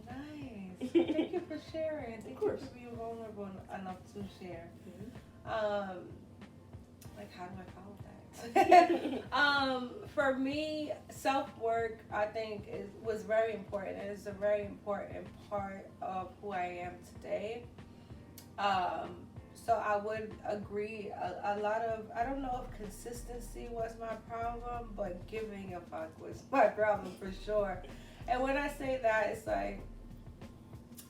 Nice. Thank you for sharing. Thank you for being vulnerable enough to share. Like, how do I follow that? For me, self-work, I think, was very important. It is a very important part of who I am today. So I would agree. A lot of, I don't know if consistency was my problem, but giving a fuck was my problem for sure. And when I say that, it's like,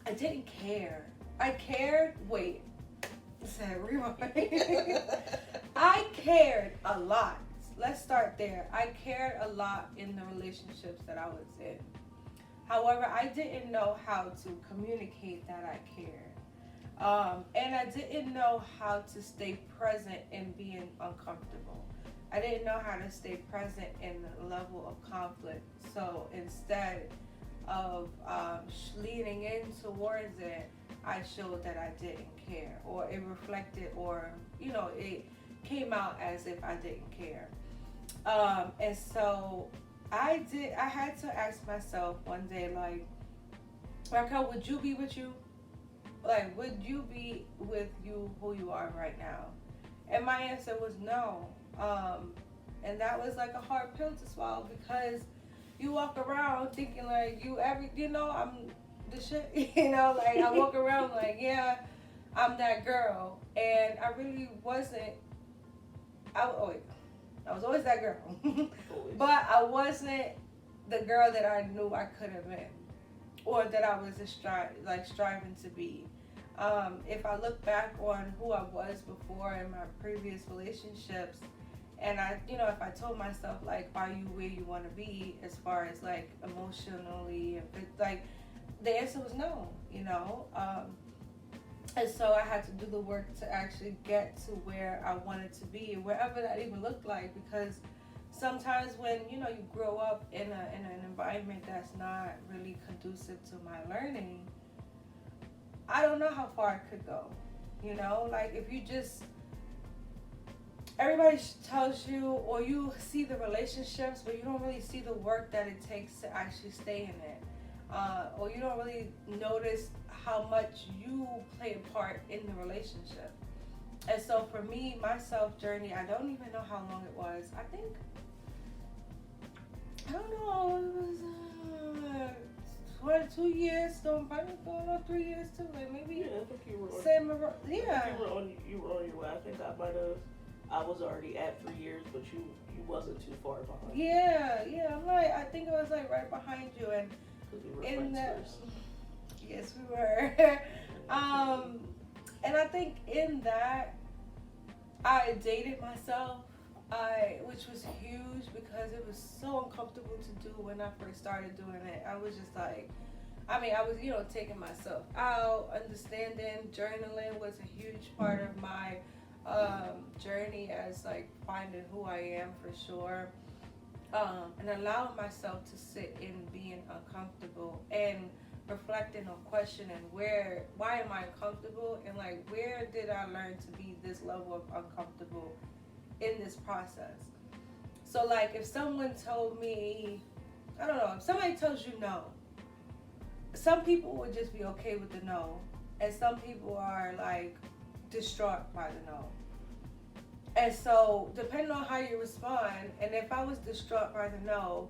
I didn't care. I cared. Wait. Rewind. I cared a lot. Let's start there. I cared a lot in the relationships that I was in. However, I didn't know how to communicate that I cared. And I didn't know how to stay present in being uncomfortable. I didn't know how to stay present in the level of conflict. So instead of leaning in towards it, I showed that I didn't care, or it reflected, or, you know, it came out as if I didn't care. And so I had to ask myself one day, like, Raquel, would you be with you? Like, would you be with you who you are right now? And my answer was no. And that was like a hard pill to swallow, because you walk around thinking like I'm the shit, like I walk around like, yeah, I'm that girl. And I really wasn't. I was always that girl. But I wasn't the girl that I knew I could have been, or that I was striving to be. If I look back on who I was before in my previous relationships, and if I told myself, like, are you where you want to be as far as like emotionally, like, the answer was no, and so I had to do the work to actually get to where I wanted to be, wherever that even looked like, because sometimes when you grow up in an environment that's not really conducive to my learning, I don't know how far it could go. Like, if you just, everybody tells you, or you see the relationships, but you don't really see the work that it takes to actually stay in it. Or you don't really notice how much you play a part in the relationship. And so for me, my self journey, I don't even know how long it was. I don't know, it was 2 years, going on 3 years too, like maybe. Yeah, I think you were on. Same, yeah. You were on your way. I think I was already at 3 years, but you wasn't too far behind. Yeah. I think I was like right behind you, and in that, yes, we were. And I think in that, I dated myself, which was huge, because it was so uncomfortable to do when I first started doing it. I was just like, I was, taking myself out, understanding, journaling was a huge part of my journey as like finding who I am for sure. And allowing myself to sit in being uncomfortable and reflecting on questioning why am I uncomfortable, and like, where did I learn to be this level of uncomfortable in this process. So like, if someone told me, I don't know, if somebody tells you no, some people would just be okay with the no, and some people are like distraught by the no. And so, depending on how you respond, and if I was distraught by the no,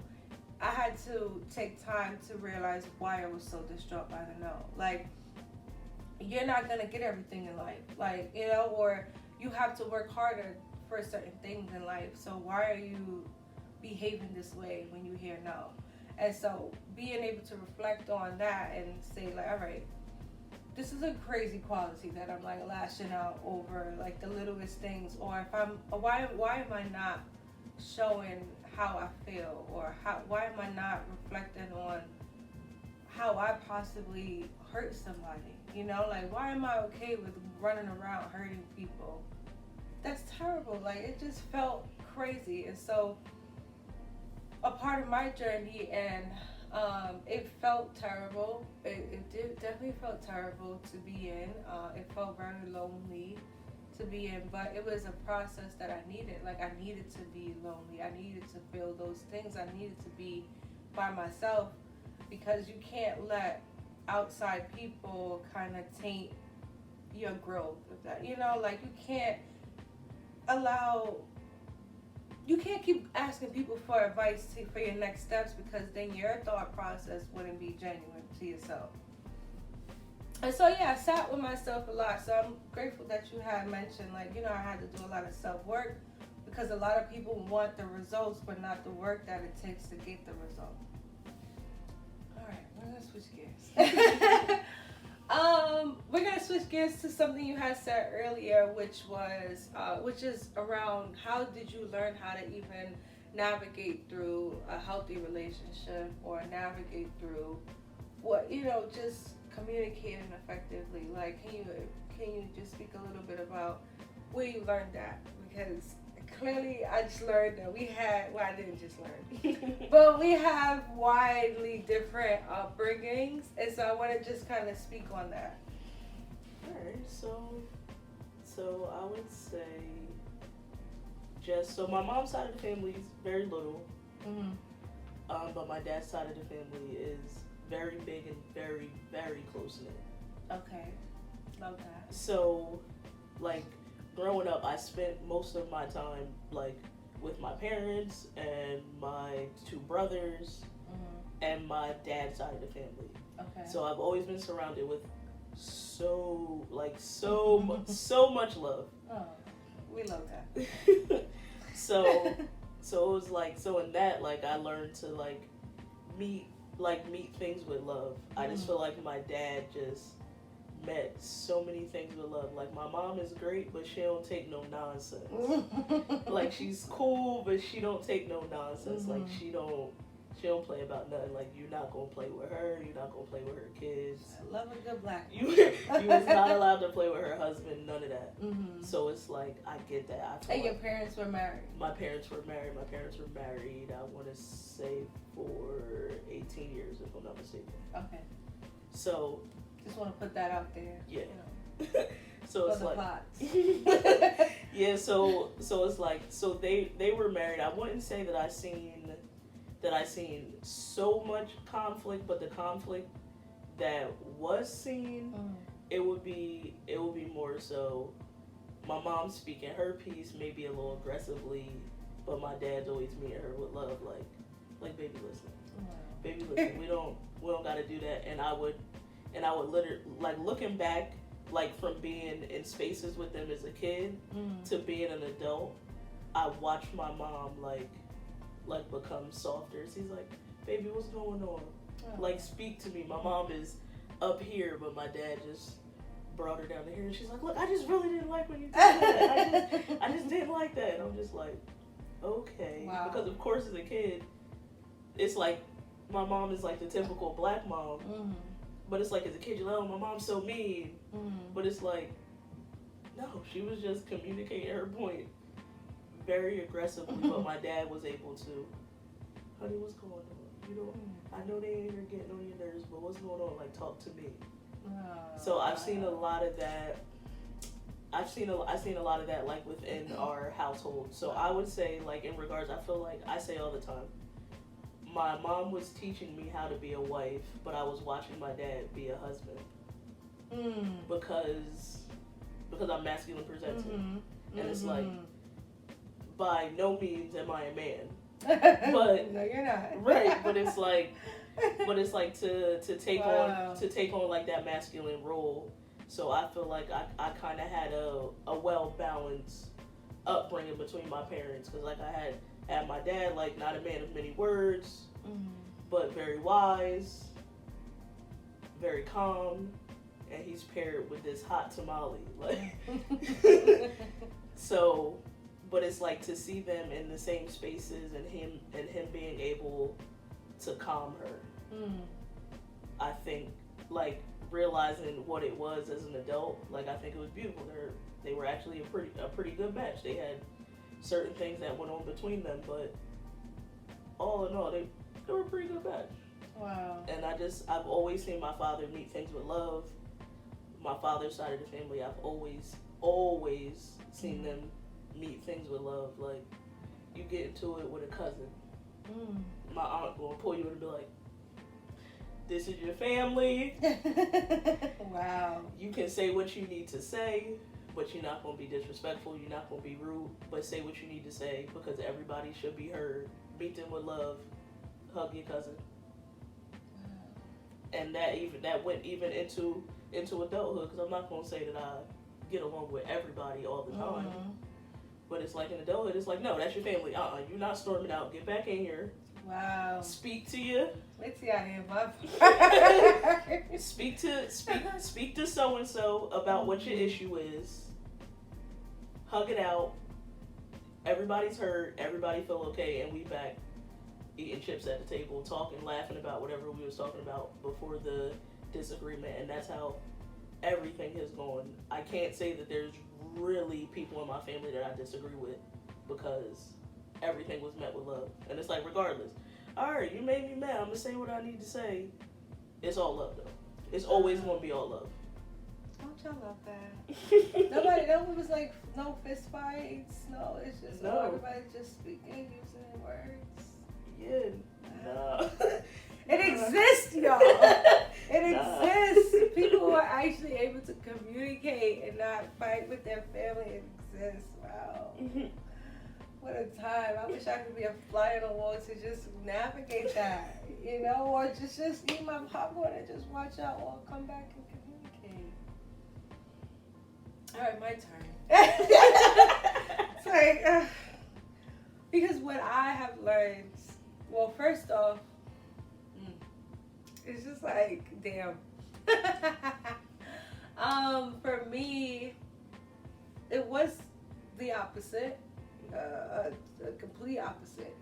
I had to take time to realize why I was so distraught by the no. Like, you're not going to get everything in life, like, or you have to work harder for certain things in life. So why are you behaving this way when you hear no? And so, being able to reflect on that and say, like, all right, this is a crazy quality that I'm like lashing out over, like the littlest things, or why am I not showing how I feel, or why am I not reflecting on how I possibly hurt somebody, like, why am I okay with running around hurting people? That's terrible. Like, it just felt crazy. And so a part of my journey, and it felt terrible. Definitely felt terrible to be in. It felt very lonely to be in, but it was a process that I needed. Like, I needed to be lonely. I needed to feel those things. I needed to be by myself, because you can't let outside people kind of taint your growth with that. You know, like, you can't keep asking people for advice for your next steps, because then your thought process wouldn't be genuine to yourself. And so, yeah, I sat with myself a lot. So I'm grateful that you had mentioned, like, you know, I had to do a lot of self-work, because a lot of people want the results, but not the work that it takes to get the result. All right, we're going to switch gears. We're going to switch gears to something you had said earlier, which is around how did you learn how to even navigate through a healthy relationship, or navigate through what, you know, just communicating effectively. Like, can you just speak a little bit about where you learned that? Because clearly I just learned that I didn't just learn, but we have widely different upbringings, and so I want to just kind of speak on that. Alright, so I would say so my mom's side of the family is very little, but my dad's side of the family is very big and very, very close-knit. Okay, love that. So, like, growing up, I spent most of my time, like, with my parents and my two brothers and my dad's side of the family. Okay. So I've always been surrounded with so much love. Oh, we love that. So it was like, so in that, like, I learned to, like, meet things with love. I just feel like my dad just met so many things with love. Like, my mom is great, but she don't take no nonsense. Like, she's cool, but she don't take no nonsense. Like, she don't play about nothing. Like, you're not gonna play with her. You're not gonna play with her kids. I love a good black You was not allowed to play with her husband. None of that. So it's like, I get that. And your parents were married? My parents were married. I want to say for 18 years, if I'm not mistaken. Okay. So. Just want to put that out there. Yeah. You know, so it's like. Yeah. So it's like, so they were married. I wouldn't say that I seen so much conflict, but the conflict that was seen, it would be more so my mom speaking her piece, maybe a little aggressively, but my dad's always meeting her with love, like baby, listen, baby, listen, we don't gotta do that. And I would literally, like, looking back, like, from being in spaces with them as a kid to being an adult, I watched my mom like become softer. She's like, baby, what's going on? Like, speak to me. My mom is up here, but my dad just brought her down to here, and she's like, look, I just really didn't like when you did that. I just didn't like that. And I'm just like, okay. Wow. Because of course, as a kid, it's like, my mom is like the typical black mom, but it's like, as a kid, you're like, oh, my mom's so mean. But it's like, no, she was just communicating her point very aggressively, but my dad was able to, honey, what's going on? You know, I know they ain't here getting on your nerves, but what's going on? Like, talk to me. So I've seen a lot of that. I've seen a lot of that, like, within our household. So I would say, like, in regards, I feel like I say all the time, my mom was teaching me how to be a wife, but I was watching my dad be a husband. Because I'm masculine presenting. And it's like, by no means am I a man. But no, you're not. Right, but it's like to take on like that masculine role. So I feel like I kind of had a well balanced upbringing between my parents, because like I had my dad, like, not a man of many words, but very wise, very calm, and he's paired with this hot tamale, like. So, but it's like to see them in the same spaces, and him being able to calm her. I think, like, realizing what it was as an adult, like, I think it was beautiful. They were actually a pretty good match. They had certain things that went on between them, but all in all, they were a pretty good batch. Wow. And I've always seen my father meet things with love. My father's side of the family, I've always seen them meet things with love. Like, you get into it with a cousin. My aunt will pull you in and be like, this is your family. Wow. You can say what you need to say, but you're not going to be disrespectful. You're not going to be rude, but say what you need to say because everybody should be heard. Meet them with love. Hug your cousin. And that went even into adulthood, because I'm not going to say that I get along with everybody all the time. But it's like in adulthood, it's like, no, that's your family. You're not storming out. Get back in here. Wow. Speak to you. Let's see out here, Bob. Speak to so and so about what your issue is. Hug it out. Everybody's heard. Everybody feel okay, and we back eating chips at the table, talking, laughing about whatever we was talking about before the disagreement, and that's how everything has gone. I can't say that there's really people in my family that I disagree with, because everything was met with love. And it's like, regardless, alright, you made me mad, I'm gonna say what I need to say. It's all love though. It's always gonna be all love. Don't y'all love that? Nobody was like, no fist fights, no, it's just everybody just speaking, using their words. Yeah, no. It exists, y'all. It exists. People who are actually able to communicate and not fight with their family. It exists. Wow. What a time. I wish I could be a fly on the wall to just navigate that, or just eat my popcorn and just watch y'all all come back and communicate. All right, my turn. It's like, because what I have learned, well, first off, it's just like, damn. For me, it was the opposite. A complete opposite.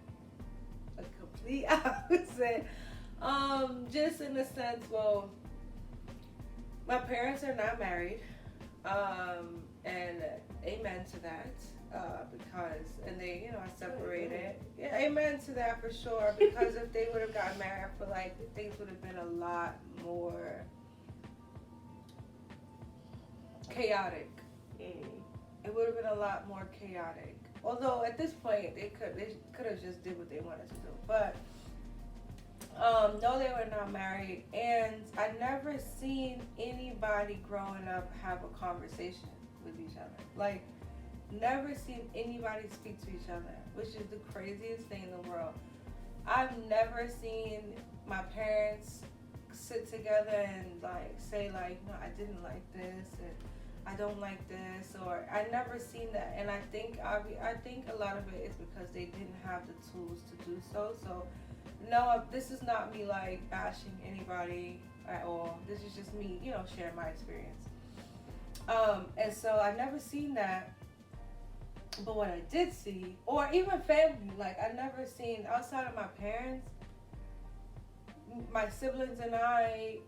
Just in the sense, well, my parents are not married. And amen to that. And they, are separated. Yeah, amen to that for sure. Because if they would have gotten married, I feel like things would have been a lot more chaotic. It would have been a lot more chaotic. Although at this point they could have just did what they wanted to do. But no, they were not married, and I never seen anybody growing up have a conversation with each other. Like, never seen anybody speak to each other, which is the craziest thing in the world. I've never seen my parents sit together and like say like, no, I didn't like this and I don't like this, or I never seen that. And I think a lot of it is because they didn't have the tools to do so. So no, this is not me like bashing anybody at all. This is just me, sharing my experience. And so I never seen that. But what I did see, or even family, like I never seen outside of my parents, my siblings and I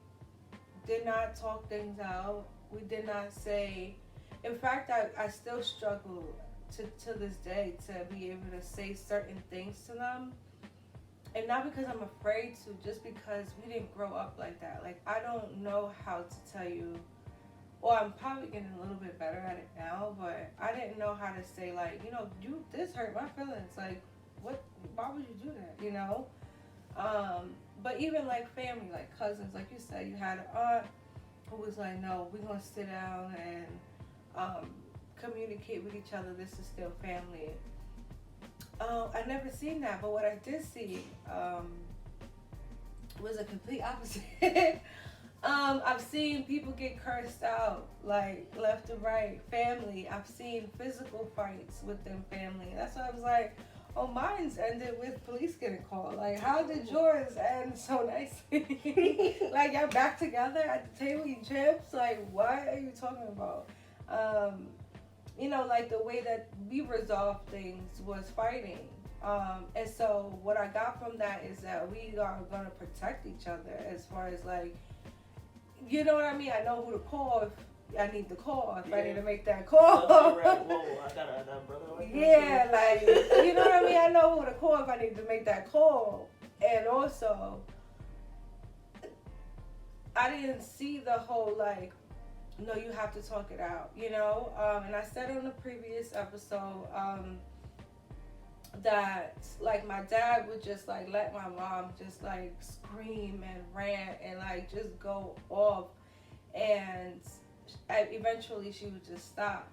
did not talk things out. We did not say, in fact, I still struggle to this day to be able to say certain things to them. And not because I'm afraid to, just because we didn't grow up like that. Like, I don't know how to tell you. Well, I'm probably getting a little bit better at it now, but I didn't know how to say, like, this hurt my feelings. Like, what? Why would you do that, But even, like, family, like cousins, like you said, you had an aunt who was like, no, we're going to sit down and communicate with each other. This is still family. I never seen that, but what I did see was a complete opposite. I've seen people get cursed out, like, left and right. Family, I've seen physical fights within family. That's why I was like, oh, mine's ended with police getting called. Like, how did yours end so nicely? Like, y'all back together at the table eating chips? Like, what are you talking about? Like, the way that we resolved things was fighting. And so what I got from that is that we are going to protect each other as far as, like, you know what I mean? I know who to call I need the call. If I need to make that call. Right. Whoa, I got a brother like that. Yeah, like, you know what I mean? I know who to call if I need to make that call. And also, I didn't see the whole, like, no, you have to talk it out, you know? And I said on the previous episode that, like, my dad would just, like, let my mom just, like, scream and rant and, like, just go off. And eventually she would just stop.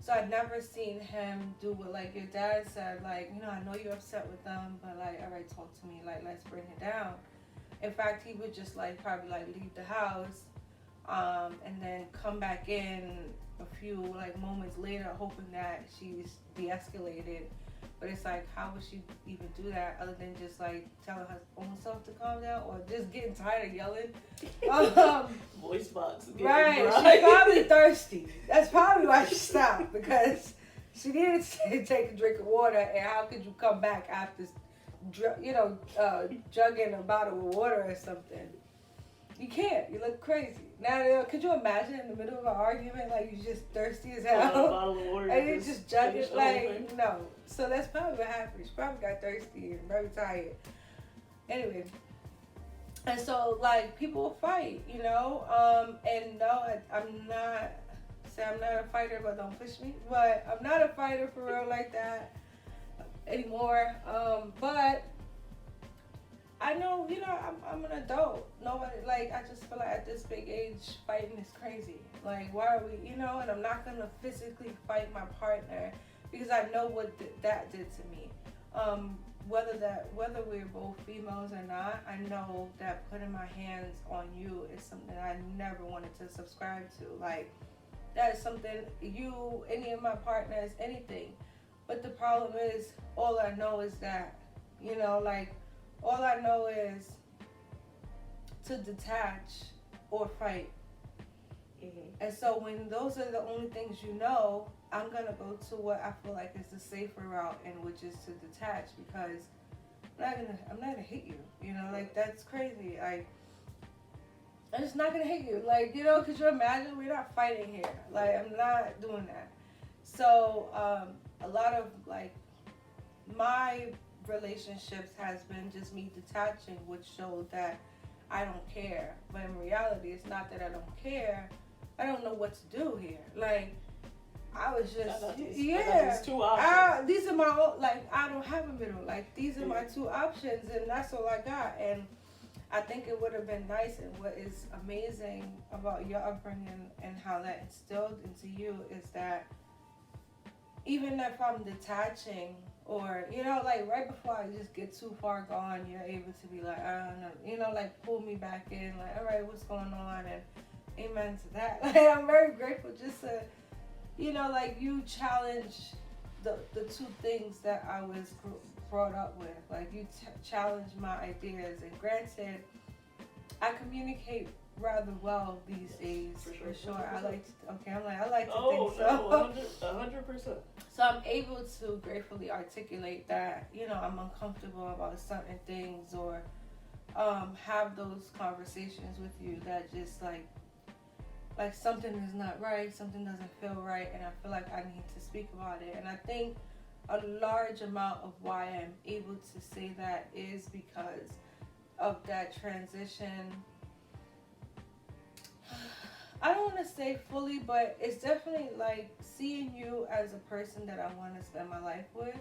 So I'd never seen him do what, like, your dad said, like, you know, I know you're upset with them, but, like, all right, talk to me, like, let's bring it down. In fact, he would just, like, probably, like, leave the house and then come back in a few, like, moments later, hoping that she's de-escalated. But it's like, how would she even do that other than just, like, telling her own self to calm down or just getting tired of yelling? Voice box. Right. Dry. She's probably thirsty. That's probably why she stopped, because she needed to take a drink of water. And how could you come back after, jugging a bottle of water or something? You can't. You look crazy. Now, could you imagine in the middle of an argument, like, you're just thirsty as hell? A bottle of water and you just jug it, like, thing. no. So that's probably what happened. She probably got thirsty and very tired. Anyway. And so, like, people fight, you know? And no, I'm not a fighter, but don't push me. But I'm not a fighter for real like that anymore. But I know, you know, I'm an adult. Nobody, like, I just feel like at this big age, fighting is crazy. Like, why are we, you know, and I'm not going to physically fight my partner because I know what that did to me. Whether we're both females or not, I know that putting my hands on you is something I never wanted to subscribe to. Like, that is something you, any of my partners, anything. But the problem is, all I know is that, you know, like, all I know is to detach or fight. Mm-hmm. And so when those are the only things you know, I'm going to go to what I feel like is the safer route, and which is to detach, because I'm not gonna hit you, you know, like, that's crazy. Like, I'm just not gonna hit you, like, you know, could you imagine? We're not fighting here. Like, I'm not doing that. So a lot of, like, my relationships has been just me detaching, which showed that I don't care. But in reality, it's not that I don't care. I don't know what to do here. Like, I was just, these two options. These are my own, like, I don't have a middle. Like, these are my two options, and that's all I got. And I think it would have been nice, and what is amazing about your upbringing and how that instilled into you is that even if I'm detaching, or, you know, like, right before I just get too far gone, you're able to be like, I don't know, you know, like, pull me back in, like, all right, what's going on? And amen to that. Like, I'm very grateful just to, you know, like, you challenge the two things that I was brought up with. Like, you challenge my ideas. And granted, I communicate rather well these days. For sure. I like to think so. 100%. So I'm able to gratefully articulate that, you know, I'm uncomfortable about certain things, or have those conversations with you that just, like something is not right, something doesn't feel right, and I feel like I need to speak about it. And I think a large amount of why I'm able to say that is because of that transition. I don't want to say fully, but it's definitely like seeing you as a person that I want to spend my life with,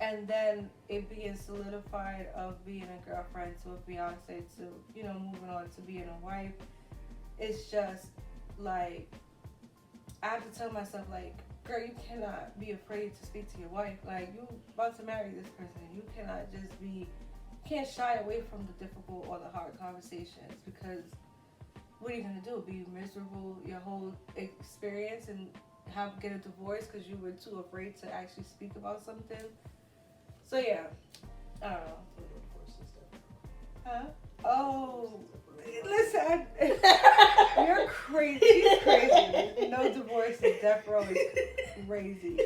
and then it being solidified of being a girlfriend to a fiance to, you know, moving on to being a wife. It's just like, I have to tell myself, like, girl, you cannot be afraid to speak to your wife. Like, you about to marry this person. You cannot just be, you can't shy away from the difficult or the hard conversations, because what are you going to do? Be miserable your whole experience and get a divorce because you were too afraid to actually speak about something? So, yeah. I don't know. Huh? Oh. Listen, you're crazy. She's crazy. No divorce is death row is crazy.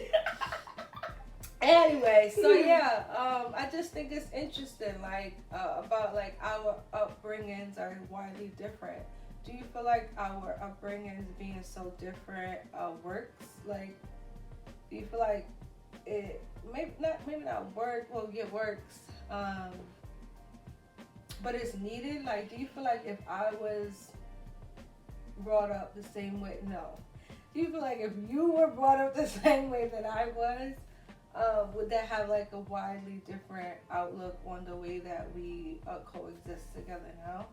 Anyway, so yeah, I just think it's interesting, like, about, like, our upbringings are widely different. do you feel like our upbringing being so different works? Like, do you feel like it maybe not work? Well, it works, but it's needed. Like, do you feel like if I was brought up the same way? No. Do you feel like if you were brought up the same way that I was, would that have like a widely different outlook on the way that we coexist together now?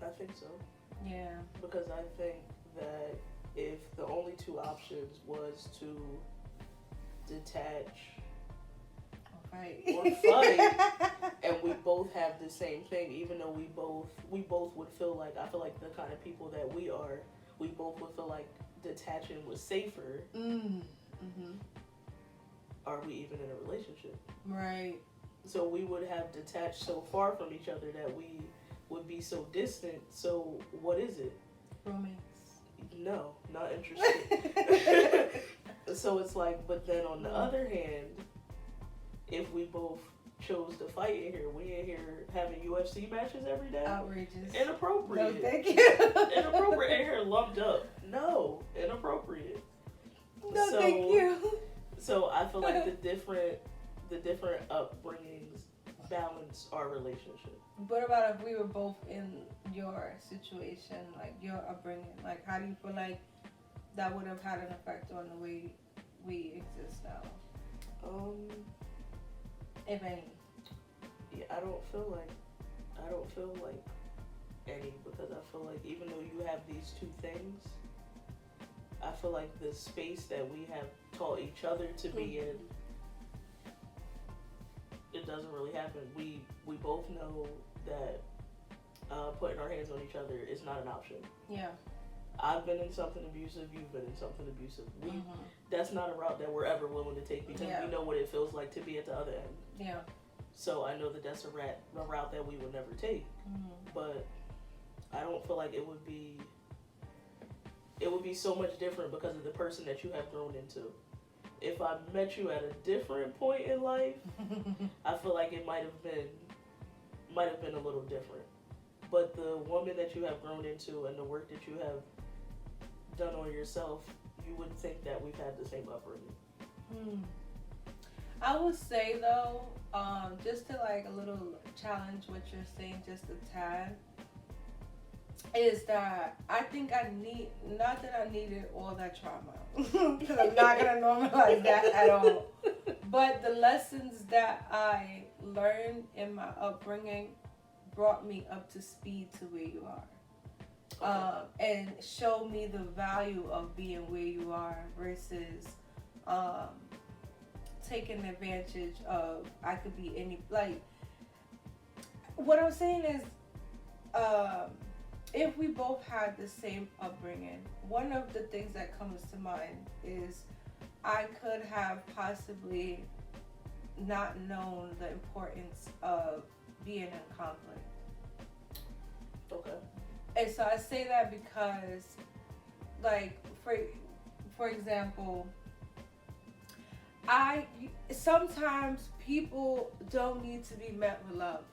I think so. Yeah. Because I think that if the only two options was to detach right. or fight, and we both have the same thing, even though we both would feel like, I feel like the kind of people that we are, we both would feel like detaching was safer. Are we even in a relationship? Right. So we would have detached so far from each other that we would be so distant. So what is it? Romance. No, not interested. So it's like, but then on the other hand, if we both chose to fight in here, we in here having UFC matches every day. Outrageous. Inappropriate. No, thank you. Inappropriate. In here lumped up. No, inappropriate. No, so, thank you. So I feel like the different upbringings balance our relationship. What about if we were both in your situation, like your upbringing? Like, how do you feel like that would have had an effect on the way we exist now? If any. Yeah, I don't feel like any, because I feel like even though you have these two things, I feel like the space that we have taught each other to be in, it doesn't really happen. We both know that putting our hands on each other is not an option. Yeah. I've been in something abusive, you've been in something abusive. That's not a route that we're ever willing to take, because we know what it feels like to be at the other end. Yeah. So I know that that's a route that we would never take. But I don't feel like it would be so much different because of the person that you have grown into. If I met you at a different point in life, I feel like it might have been a little different. But the woman that you have grown into and the work that you have done on yourself, you would think that we've had the same upbringing. I would say though, just to like a little challenge what you're saying, just a tad, is that I think not that I needed all that trauma, because I'm not going to normalize that at all, but the lessons that I learned in my upbringing brought me up to speed to where you are. And show me the value of being where you are versus taking advantage of, I could be any, like, what I'm saying is, if we both had the same upbringing, one of the things that comes to mind is I could have possibly not known the importance of being in conflict. Okay. And so I say that because, like, for example, sometimes people don't need to be met with love.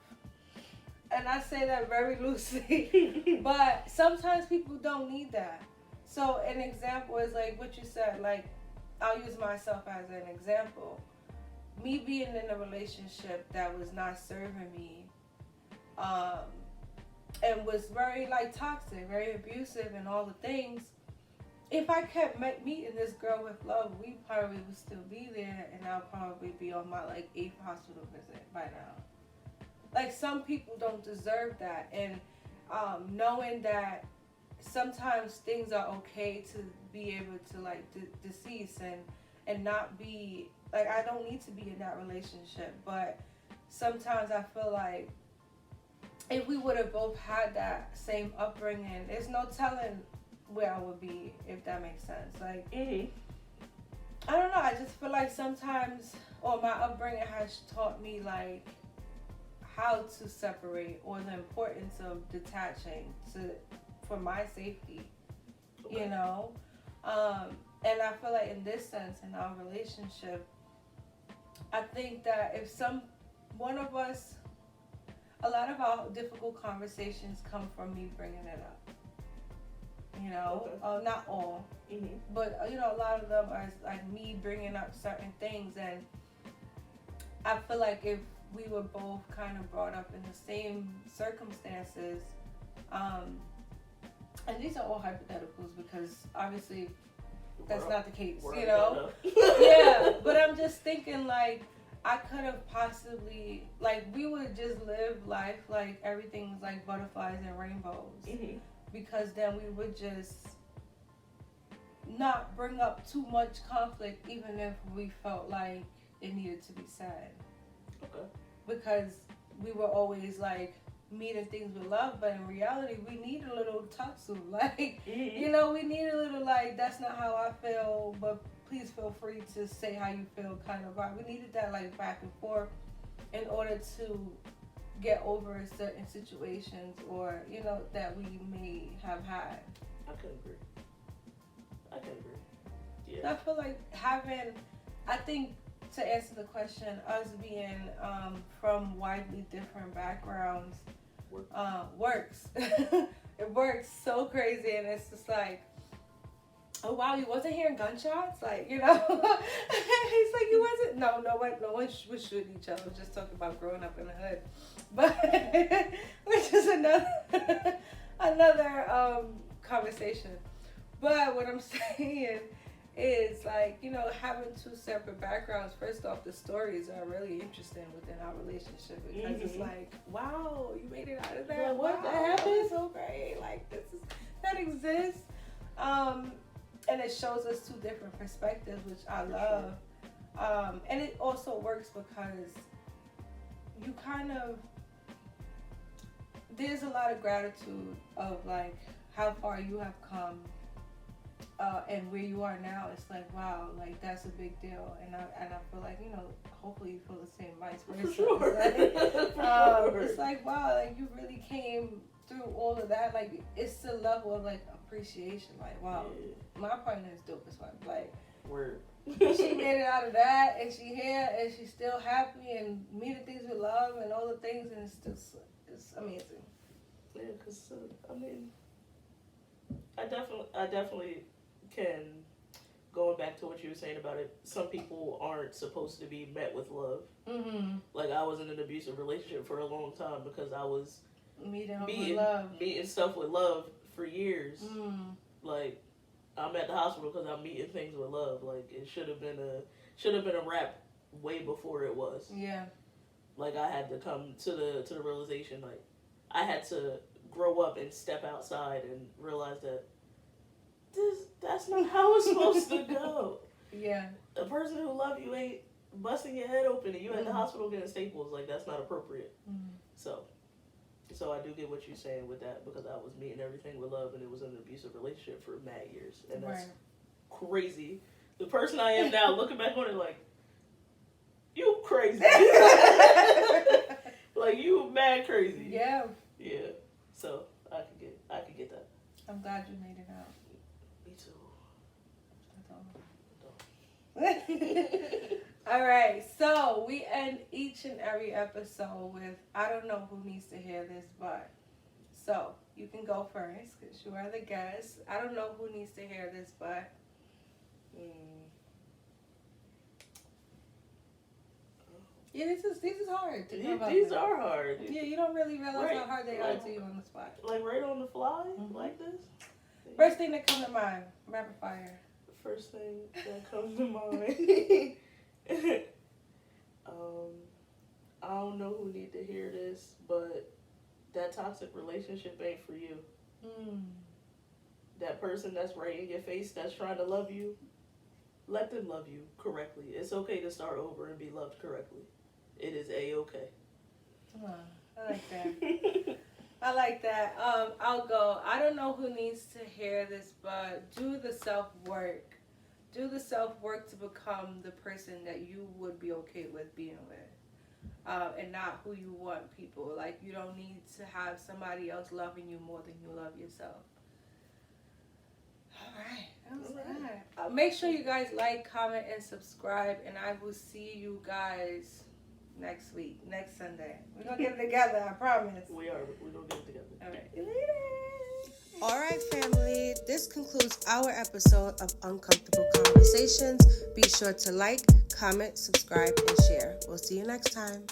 And I say that very loosely, but sometimes people don't need that. So an example is like what you said, like, I'll use myself as an example. Me being in a relationship that was not serving me, and was very like toxic, very abusive and all the things, if I kept meeting this girl with love, we probably would still be there, and I'll probably be on my like 8th hospital visit by now. Like, some people don't deserve that, and knowing that sometimes things are okay to be able to like decease and not be like, I don't need to be in that relationship, but sometimes I feel like if we would have both had that same upbringing, there's no telling where I would be, if that makes sense. Like, I don't know, I just feel like sometimes, or my upbringing has taught me like how to separate, or the importance of detaching for my safety, you know? And I feel like in this sense, in our relationship, I think that if one of us, a lot of our difficult conversations come from me bringing it up. You know, not all, but a lot of them are like me bringing up certain things, and I feel like if we were both kind of brought up in the same circumstances, and these are all hypotheticals because obviously that's not the case, Yeah, but I'm just thinking like I could have possibly, like, we would just live life like everything's like butterflies and rainbows, because then we would just not bring up too much conflict, even if we felt like it needed to be said. Okay. Because we were always like meeting things with love, but in reality, we need a little tatsu. Like, we need a little like, that's not how I feel, but please feel free to say how you feel kind of vibe. We needed that like back and forth in order to get over certain situations or, that we may have had. I can agree. Yeah. I feel like I think to answer the question, us being from widely different backgrounds works. It works so crazy, and it's just like, oh wow, you wasn't hearing gunshots, like He's like, you wasn't. No one was shooting each other. Just talking about growing up in the hood, but which is another conversation. But what I'm saying is like, having two separate backgrounds. First off, the stories are really interesting within our relationship because it's like, wow, you made it out of that. What wow, happened? So great. Like that exists. And it shows us two different perspectives, which I love. And it also works because you kind of, there's a lot of gratitude of like how far you have come. And where you are now, it's like, wow, like that's a big deal, and I feel like, hopefully you feel the same vice versa. For sure. It's like, wow, like you really came through all of that. Like it's the level of like appreciation. Like, wow, my partner is dope as fuck. Like, word. She made it out of that, and she here, and she's still happy and meeting things with love and all the things, and it's amazing. Yeah, because I definitely can, going back to what you were saying about it, some people aren't supposed to be met with love. Like, I was in an abusive relationship for a long time because I was meeting stuff with love for years. Like, I'm at the hospital because I'm meeting things with love. Like, it should have been a wrap way before it was. Yeah. Like, I had to come to the realization, like, I had to grow up and step outside and realize that that's not how it's supposed to go. Yeah. A person who loves you ain't busting your head open and you at the hospital getting staples. Like, that's not appropriate. So I do get what you're saying with that, because I was meeting everything with love and it was an abusive relationship for mad years. And that's crazy. The person I am now, looking back on it like, you crazy. Like, you mad crazy. Yeah. Yeah. So I could get that. I'm glad you made it out. Me too. All right, so we end each and every episode with, I don't know who needs to hear this, but so you can go first because you are the guest. I don't know who needs to hear this, but yeah, this is hard. These are hard. Yeah, you don't really realize how hard they are to you on the spot. Like right on the fly, like this. First thing that comes to mind, rapid fire. First thing that comes to mind. I don't know who need to hear this, but that toxic relationship ain't for you. That person that's right in your face that's trying to love you, let them love you correctly. It's okay to start over and be loved correctly. It is A-okay. I like that. I like that. I'll go. I don't know who needs to hear this, but do the self-work. Do the self-work to become the person that you would be okay with being with. And not who you want people. Like, you don't need to have somebody else loving you more than you love yourself. All right. That was good. Make sure you guys like, comment, and subscribe. And I will see you guys next week, next Sunday. We're going to get it together, I promise. We're going to get it together. All right. Later. All right, family. This this concludes our episode of Uncomfortable Conversations. Be sure to like, comment, subscribe, and share. We'll see you next time.